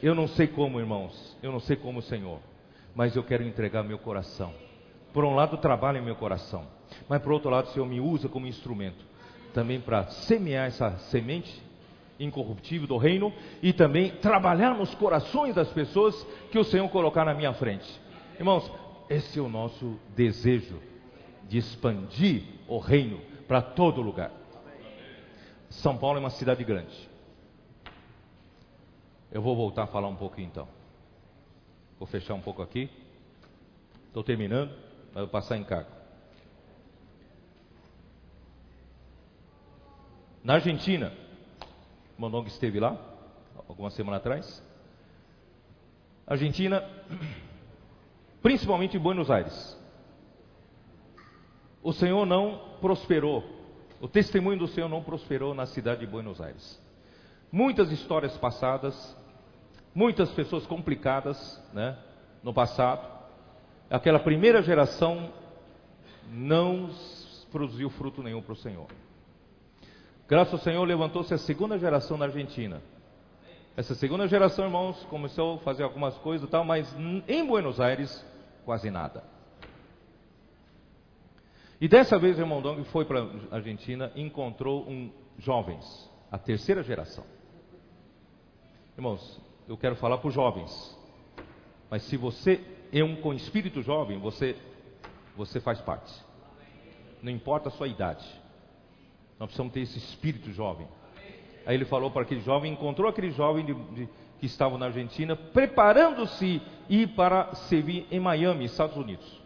Eu não sei como, irmãos, eu não sei como, Senhor, mas eu quero entregar meu coração. Por um lado trabalha em meu coração, mas por outro lado o Senhor me usa como instrumento também para semear essa semente incorruptível do reino e também trabalhar nos corações das pessoas que o Senhor colocar na minha frente. Irmãos, esse é o nosso desejo, de expandir o reino para todo lugar. São Paulo é uma cidade grande. Eu vou voltar a falar um pouquinho então. Vou fechar um pouco aqui. Estou terminando, mas vou passar em cargo. Na Argentina, o Mondongo esteve lá, alguma semana atrás. Argentina, principalmente em Buenos Aires. O Senhor não prosperou, o testemunho do Senhor não prosperou na cidade de Buenos Aires. Muitas histórias passadas, muitas pessoas complicadas, né, no passado. Aquela primeira geração não produziu fruto nenhum para o Senhor. Graças ao Senhor levantou-se a segunda geração na Argentina. Essa segunda geração, irmãos, começou a fazer algumas coisas e tal, mas em Buenos Aires, quase nada. E dessa vez o irmão Dong foi para a Argentina e encontrou jovens, a terceira geração. Irmãos, eu quero falar para os jovens, mas se você é com espírito jovem, você faz parte. Não importa a sua idade. Nós precisamos ter esse espírito jovem. Aí ele falou para aquele jovem, encontrou aquele jovem que estava na Argentina, preparando-se ir para servir em Miami, Estados Unidos.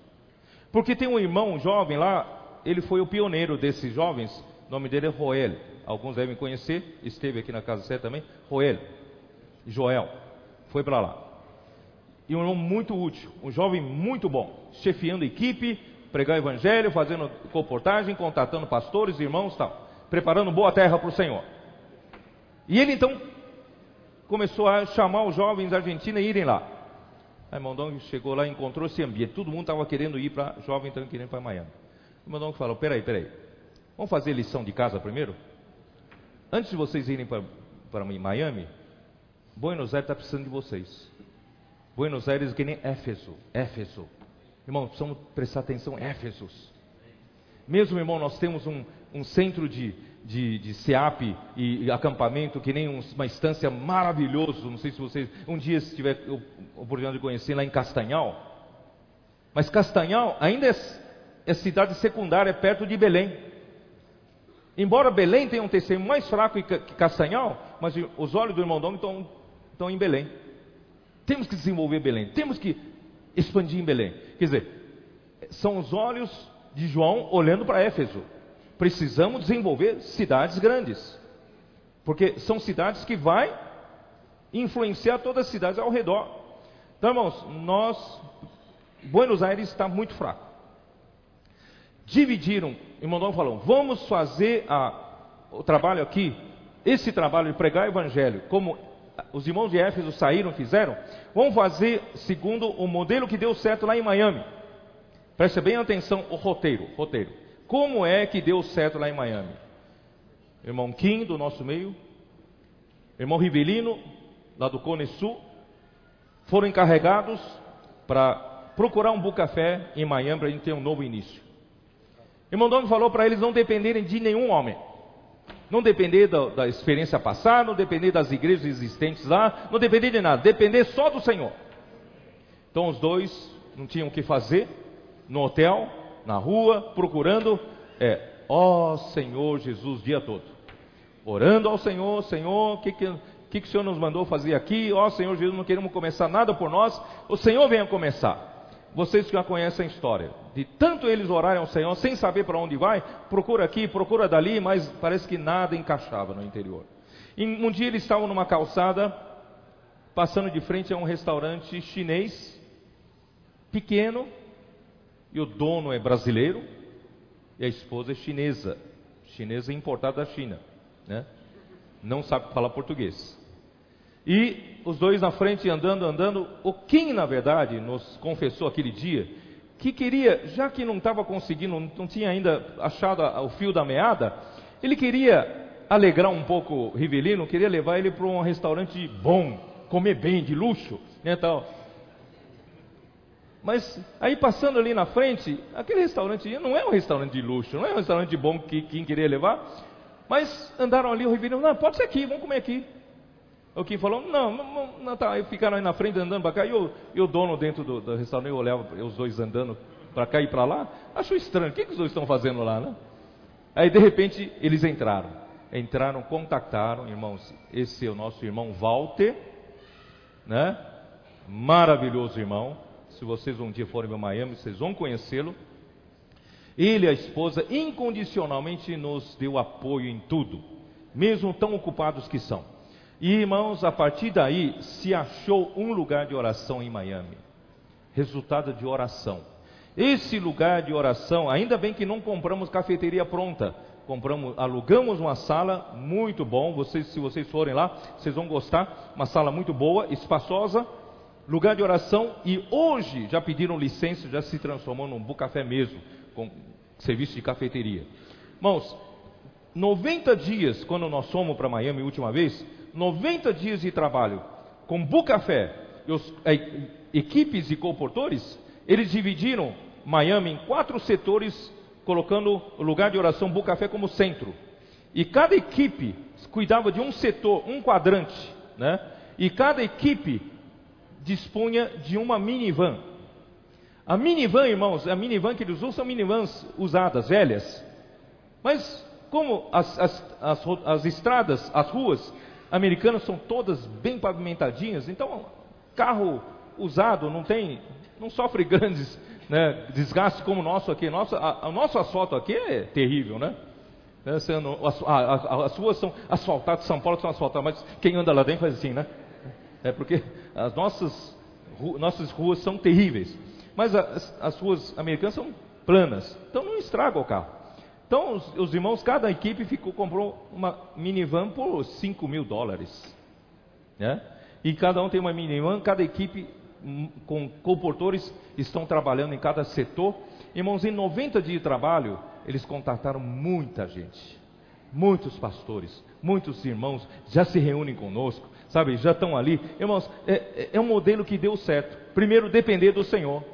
Porque tem um irmão jovem lá, ele foi o pioneiro desses jovens, o nome dele é Joel. Alguns devem conhecer, esteve aqui na casa certa também. Joel, foi para lá. E um irmão muito útil, um jovem muito bom, chefiando equipe, pregar o evangelho, fazendo comportagem, contatando pastores, irmãos e tal, preparando boa terra para o Senhor. E ele então começou a chamar os jovens da Argentina a irem lá. Aí Mondongo chegou lá e encontrou esse ambiente, todo mundo estava querendo ir para, jovem estava querendo ir para Miami. O Mondongo falou, peraí, vamos fazer lição de casa primeiro? Antes de vocês irem para Miami, Buenos Aires está precisando de vocês. Buenos Aires é que nem Éfeso. Irmão, precisamos prestar atenção em Éfeso. Mesmo, irmão, nós temos um centro de SEAP e acampamento, que nem uma estância maravilhoso. Não sei se vocês, um dia se tiver a oportunidade de conhecer, lá em Castanhal. Mas Castanhal ainda é cidade secundária, perto de Belém. Embora Belém tenha um testemunho mais fraco que Castanhal, mas os olhos do irmão Dong estão em Belém. Temos que desenvolver Belém, temos que expandir em Belém. Quer dizer, são os olhos de João olhando para Éfeso. Precisamos desenvolver cidades grandes, porque são cidades que vai influenciar todas as cidades ao redor. Então, irmãos, Buenos Aires está muito fraco. Dividiram, o irmão Dom falou, vamos fazer o trabalho aqui, esse trabalho de pregar o evangelho, como os irmãos de Éfeso saíram, fizeram, vamos fazer segundo o modelo que deu certo lá em Miami. Preste bem atenção o roteiro. Como é que deu certo lá em Miami? Irmão Kim, do nosso meio, irmão Rivelino, lá do Cone Sul, foram encarregados para procurar um bucafé em Miami para a gente ter um novo início. Irmão Dom falou para eles não dependerem de nenhum homem, não depender da experiência passada, não depender das igrejas existentes lá, não depender de nada, depender só do Senhor. Então os dois não tinham o que fazer, no hotel, na rua, procurando, ó Senhor Jesus, o dia todo, orando ao Senhor, o que o Senhor nos mandou fazer aqui? Ó Senhor Jesus, não queremos começar nada por nós, o Senhor venha começar. Vocês que já conhecem a história, de tanto eles orarem ao Senhor, sem saber para onde vai, procura aqui, procura dali, mas parece que nada encaixava no interior. E um dia eles estavam numa calçada, passando de frente a um restaurante chinês, pequeno, e o dono é brasileiro, e a esposa é chinesa importada da China, né? Não sabe falar português. E os dois na frente andando, o Kim na verdade nos confessou aquele dia, que queria, já que não estava conseguindo, não tinha ainda achado o fio da meada, ele queria alegrar um pouco o Rivelino, queria levar ele para um restaurante bom, comer bem, de luxo, né, tal. Mas aí passando ali na frente, aquele restaurante não é um restaurante de luxo, não é um restaurante bom que Kim queria levar, mas andaram ali, o Rivelino, não, pode ser aqui, vamos comer aqui. O Kim falou, não tá. Aí ficaram aí na frente andando para cá, e o dono dentro do restaurante olhava os dois andando para cá e para lá, achou estranho, o que os dois estão fazendo lá, né? Aí de repente eles entraram, contactaram, irmãos, esse é o nosso irmão Walter, né? maravilhoso irmão. Se vocês um dia forem para Miami, vocês vão conhecê-lo. Ele e a esposa incondicionalmente nos deu apoio em tudo, mesmo tão ocupados que são. E irmãos, a partir daí se achou um lugar de oração em Miami. Resultado de oração. Esse lugar de oração, ainda bem que não compramos cafeteria pronta. Alugamos uma sala muito bom. Se vocês forem lá, vocês vão gostar. Uma sala muito boa, espaçosa, lugar de oração. E hoje já pediram licença, já se transformou num bucafé mesmo, com serviço de cafeteria. Irmãos, 90 dias, quando nós fomos para Miami a última vez, 90 dias de trabalho com bucafé, equipes e comportores, eles dividiram Miami em 4 setores, colocando o lugar de oração bucafé como centro. E cada equipe cuidava de um setor, um quadrante, né? E cada equipe dispunha de uma minivan. A minivan, irmãos, a minivan que eles usam são minivans usadas, velhas. Mas como as estradas, as ruas americanas são todas bem pavimentadinhas, então carro usado não sofre grandes, né, desgastes como o nosso aqui. O nosso asfalto aqui é terrível, né? As ruas são asfaltadas, São Paulo são asfaltadas, mas quem anda lá dentro faz assim, né? É porque as nossas ruas são terríveis. Mas as ruas americanas são planas, então não estraga o carro. Então os irmãos, cada equipe comprou uma minivan por $5.000, né? E cada um tem uma minivan, cada equipe com comportores estão trabalhando em cada setor. Irmãos, em 90 dias de trabalho, eles contataram muita gente, muitos pastores, muitos irmãos já se reúnem conosco, sabe, já estão ali. Irmãos, é um modelo que deu certo. Primeiro, depender do Senhor.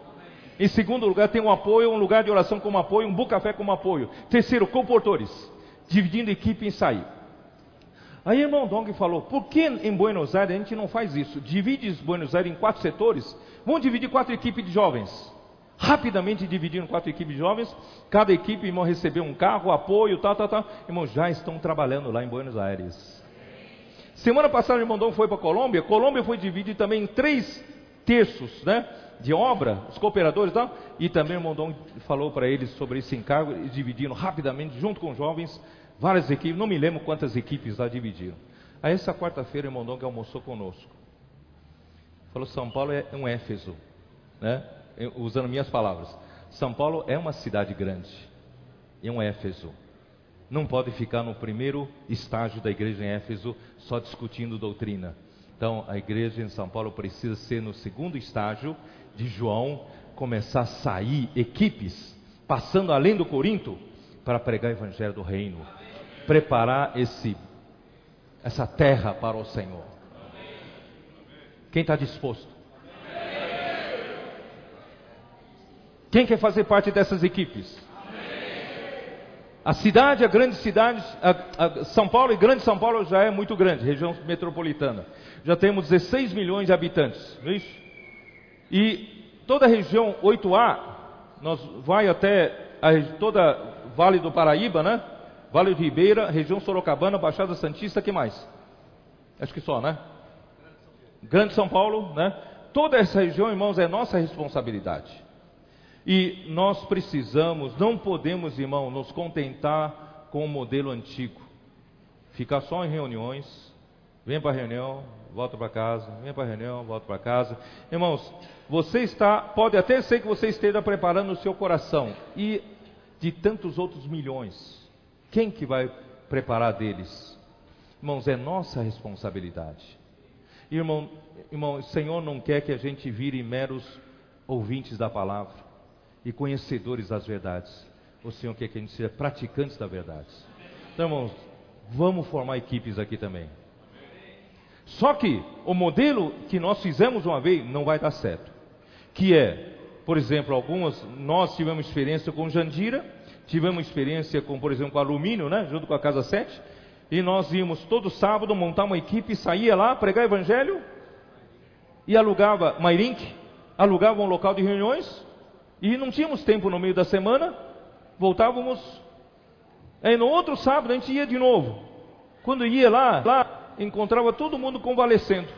Em segundo lugar, tem um apoio, um lugar de oração como apoio, um bucafé como apoio. Terceiro, comportores, dividindo equipe em sair. Aí irmão Dong falou, por que em Buenos Aires a gente não faz isso? Divide Buenos Aires em 4 setores, vamos dividir 4 equipes de jovens. Rapidamente dividiram 4 equipes de jovens, cada equipe, irmão, recebeu um carro, apoio, tal. Irmão, já estão trabalhando lá em Buenos Aires. Semana passada o irmão Dong foi para Colômbia. Colômbia foi dividida também em 3 terços, né, de obra, os cooperadores e tal. E também o irmão Dong falou para eles sobre esse encargo, eles dividiram rapidamente, junto com os jovens, várias equipes, não me lembro quantas equipes lá dividiram. Aí essa quarta-feira o irmão Dong almoçou conosco. Falou, São Paulo é um Éfeso, né? Usando minhas palavras. São Paulo é uma cidade grande, é um Éfeso. Não pode ficar no primeiro estágio da igreja em Éfeso só discutindo doutrina. Então a igreja em São Paulo precisa ser no segundo estágio de João, começar a sair equipes, passando além do Corinto, para pregar o evangelho do reino, preparar essa terra para o Senhor. Quem está disposto? Quem quer fazer parte dessas equipes? A cidade, a grande cidade, São Paulo e Grande São Paulo já é muito grande, região metropolitana. Já temos 16 milhões de habitantes, não é isso? E toda a região 8A, nós vai até toda Vale do Paraíba, né? Vale de Ribeira, região Sorocabana, Baixada Santista, que mais? Acho que só, né? Grande São Paulo, né? Toda essa região, irmãos, é nossa responsabilidade. E nós precisamos, não podemos, irmão, nos contentar com o modelo antigo. Ficar só em reuniões, vem para a reunião, volta para casa, vem para a reunião, volta para casa. Irmãos, pode até ser que você esteja preparando o seu coração, e de tantos outros milhões, quem que vai preparar deles? Irmãos, é nossa responsabilidade. Irmão, o Senhor não quer que a gente vire meros ouvintes da palavra e conhecedores das verdades. O Senhor quer que a gente seja praticantes da verdade. Então, irmãos, vamos formar equipes aqui também. Só que o modelo que nós fizemos uma vez não vai dar certo. Que é, por exemplo, nós tivemos experiência com Jandira, tivemos experiência com, por exemplo, com alumínio, né, junto com a Casa 7, e nós íamos todo sábado montar uma equipe, saía lá, pregar evangelho, e alugava Mairink, alugava um local de reuniões, e não tínhamos tempo no meio da semana, voltávamos, aí no outro sábado a gente ia de novo. Quando ia lá encontrava todo mundo convalescendo.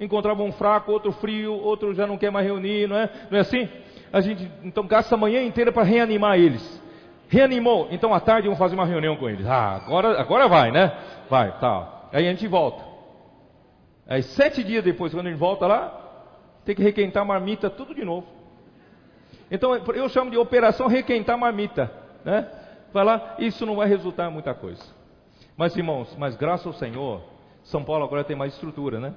encontrava um fraco, outro frio, outro já não quer mais reunir, não é? Não é assim? A gente então gasta a manhã inteira para reanimar eles. Reanimou, então à tarde vamos fazer uma reunião com eles. Agora vai, né? Vai, tá. Aí a gente volta. Aí 7 dias depois, quando a gente volta lá, tem que requentar a marmita tudo de novo. Então eu chamo de operação requentar marmita, né? Vai lá, isso não vai resultar em muita coisa. Mas irmãos, mas graças ao Senhor, São Paulo agora tem mais estrutura, né?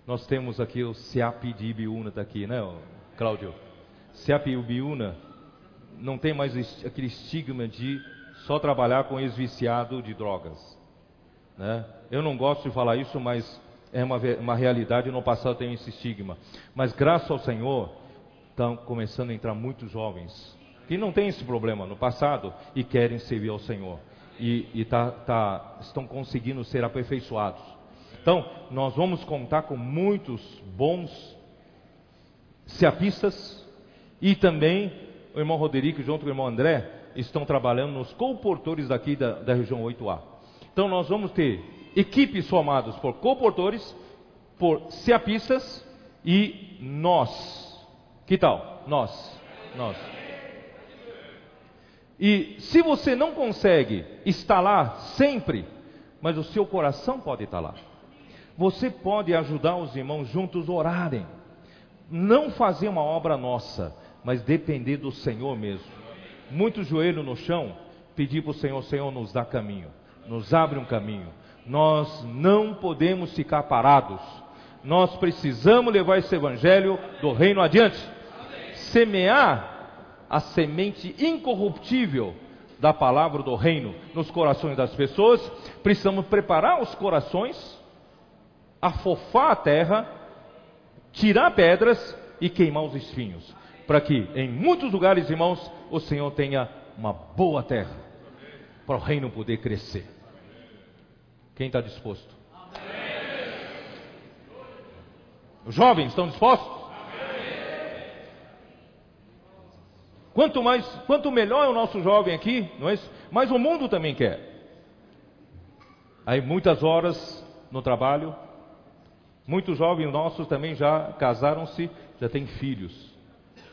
Nós temos aqui o SEAP de Ibiúna, está aqui, né, Cláudio? SEAP Ibiúna não tem mais aquele estigma de só trabalhar com ex-viciado de drogas, né? Eu não gosto de falar isso, mas é uma realidade. No passado tem esse estigma. Mas graças ao Senhor, estão começando a entrar muitos jovens que não têm esse problema no passado e querem servir ao Senhor. Estão conseguindo ser aperfeiçoados. Então, nós vamos contar com muitos bons seapistas e também o irmão Roderico junto com o irmão André estão trabalhando nos comportores daqui da região 8A. Então, nós vamos ter equipes formadas por comportores, por seapistas e nós. Que tal? Nós. E se você não consegue estar lá sempre, mas o seu coração pode estar lá. Você pode ajudar os irmãos juntos a orarem. Não fazer uma obra nossa, mas depender do Senhor mesmo. Muito joelho no chão, pedir para o Senhor: Senhor, nos dá caminho, nos abre um caminho. Nós não podemos ficar parados. Nós precisamos levar esse evangelho do reino adiante. Semear a semente incorruptível da palavra do reino nos corações das pessoas. Precisamos preparar os corações, afofar a terra, tirar pedras e queimar os espinhos, para que em muitos lugares, irmãos, o Senhor tenha uma boa terra para o reino poder crescer. Quem está disposto? Os jovens estão dispostos? Quanto melhor é o nosso jovem aqui, não é isso? Mas o mundo também quer. Aí muitas horas no trabalho, muitos jovens nossos também já casaram-se, já têm filhos,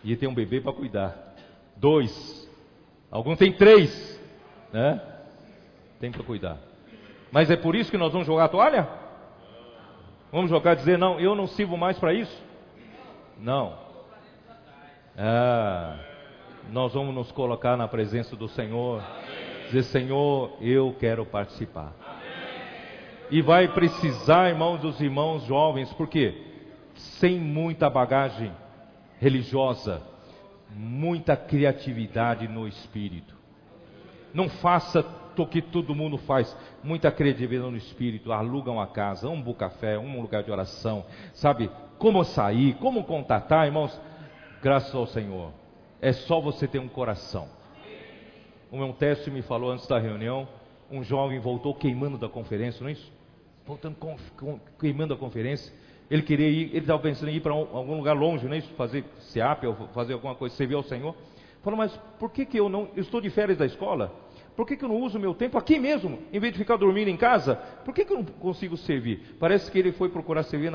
e tem um bebê para cuidar, 2, alguns têm 3, né? Tem para cuidar. Mas é por isso que nós vamos jogar a toalha? Vamos jogar, dizer: não, eu não sirvo mais para isso? Não. Nós vamos nos colocar na presença do Senhor, dizer: Senhor, eu quero participar. E vai precisar, irmãos, dos irmãos jovens, porque sem muita bagagem religiosa, muita criatividade no espírito. Não faça o que todo mundo faz, muita criatividade no espírito. Aluga uma casa, um bucafé, um lugar de oração, sabe? Como sair, como contatar, irmãos. Graças ao Senhor, é só você ter um coração. O meu teste me falou antes da reunião, um jovem voltou queimando da conferência, não é isso? Voltando queimando a conferência. Ele queria ir, ele estava pensando em ir para algum lugar longe, não é isso? Fazer SEAP ou fazer alguma coisa, servir ao Senhor. Falou: mas por que eu não, eu estou de férias da escola, por que eu não uso o meu tempo aqui mesmo, em vez de ficar dormindo em casa? Por que eu não consigo servir? Parece que ele foi procurar servir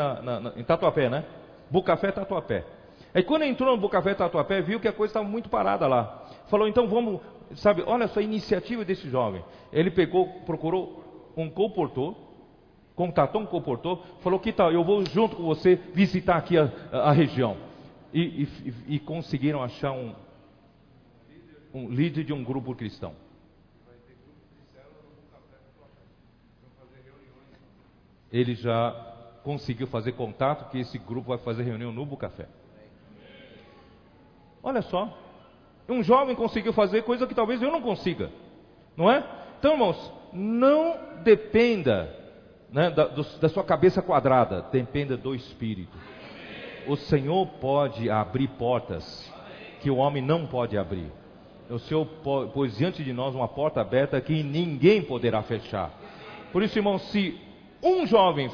em Tatuapé, né? Bucafé Tatuapé. Aí quando entrou no Bucafé Tatuapé, viu que a coisa estava muito parada lá. Falou: então vamos, sabe, olha só a iniciativa desse jovem. Ele procurou um comportor, contatou um comportor, falou: que tal, eu vou junto com você visitar aqui a região. E conseguiram achar um líder de um grupo cristão. Ele já conseguiu fazer contato que esse grupo vai fazer reunião no Bucafé. Olha só, um jovem conseguiu fazer coisa que talvez eu não consiga, não é? Então, irmãos, não dependa, né, da sua cabeça quadrada, dependa do Espírito. O Senhor pode abrir portas que o homem não pode abrir. O Senhor pôs diante de nós uma porta aberta que ninguém poderá fechar. Por isso, irmãos, se um jovem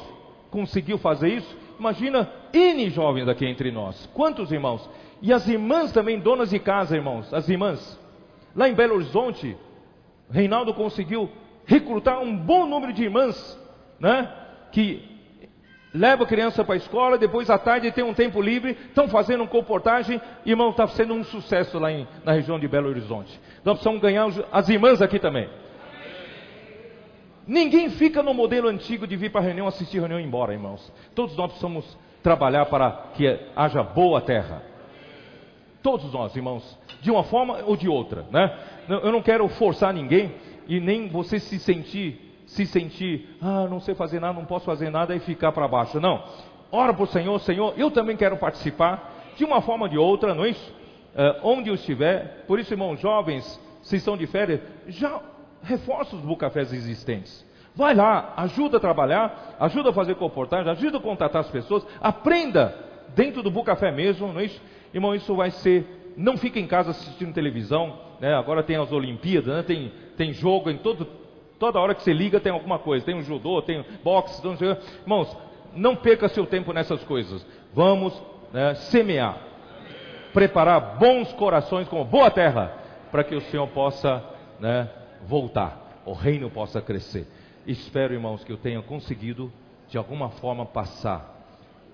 conseguiu fazer isso, imagina N jovens aqui entre nós. Quantos irmãos? E as irmãs também, donas de casa, irmãos, as irmãs. Lá em Belo Horizonte, Reinaldo conseguiu recrutar um bom número de irmãs, né? Que leva a criança para a escola, depois à tarde tem um tempo livre, estão fazendo uma comportagem, irmão, está sendo um sucesso lá na região de Belo Horizonte. Nós precisamos ganhar as irmãs aqui também. Ninguém fica no modelo antigo de vir para a reunião, assistir a reunião e ir embora, irmãos. Todos nós precisamos trabalhar para que haja boa terra. Todos nós, irmãos, de uma forma ou de outra, né? Eu não quero forçar ninguém e nem você se sentir, não sei fazer nada, não posso fazer nada e ficar para baixo. Não, ora para o Senhor, Senhor, eu também quero participar de uma forma ou de outra, não é isso? Onde eu estiver. Por isso, irmãos, jovens, se estão de férias, já reforça os bucafés existentes. Vai lá, ajuda a trabalhar, ajuda a fazer comportagem, ajuda a contatar as pessoas, aprenda dentro do bucafé mesmo, não é isso? Irmão, isso vai ser, não fica em casa assistindo televisão, né? Agora tem as Olimpíadas, né? Tem jogo em toda hora que você liga tem alguma coisa, tem um judô, tem boxe, não sei. Irmãos, não perca seu tempo nessas coisas. Vamos, né, semear, preparar bons corações como boa terra, para que o Senhor possa, né, voltar, o reino possa crescer. Espero, irmãos, que eu tenha conseguido de alguma forma passar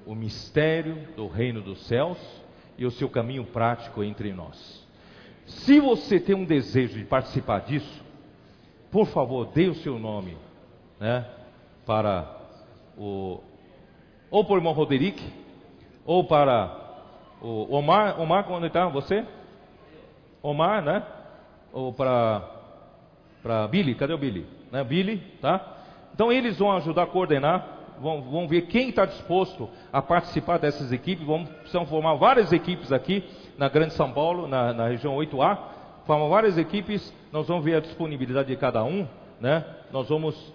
o mistério do reino dos céus e o seu caminho prático entre nós. Se você tem um desejo de participar disso, por favor, dê o seu nome, né, para ou para o irmão Roderick, ou para o Omar. Omar, onde está você? Omar, né? Ou para Billy, cadê o Billy? Né? Billy, tá? Então eles vão ajudar a coordenar, vão ver quem está disposto a participar dessas equipes. Precisam formar várias equipes aqui na Grande São Paulo, na região 8A. Formam várias equipes, nós vamos ver a disponibilidade de cada um, né? Nós vamos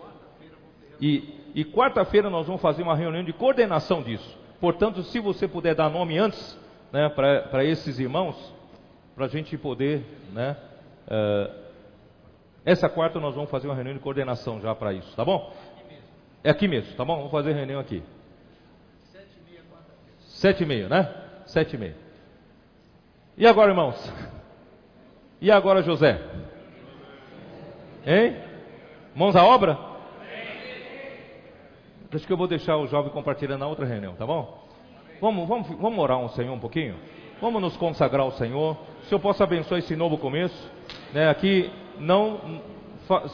e quarta-feira nós vamos fazer uma reunião de coordenação disso. Portanto, se você puder dar nome antes, né, para esses irmãos, para a gente poder, né? Essa quarta nós vamos fazer uma reunião de coordenação já para isso, tá bom? É aqui mesmo, tá bom? Vamos fazer reunião aqui. 7h30, né? 7h30. E agora, irmãos? E agora, José? Hein? Mãos à obra? Acho que eu vou deixar o jovem compartilhando na outra reunião, tá bom? Vamos orar ao Senhor um pouquinho? Vamos nos consagrar ao Senhor. Que o Senhor possa abençoar esse novo começo, né? Aqui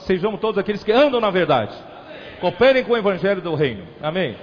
sejamos todos aqueles que andam na verdade. Cooperem com o evangelho do reino. Amém.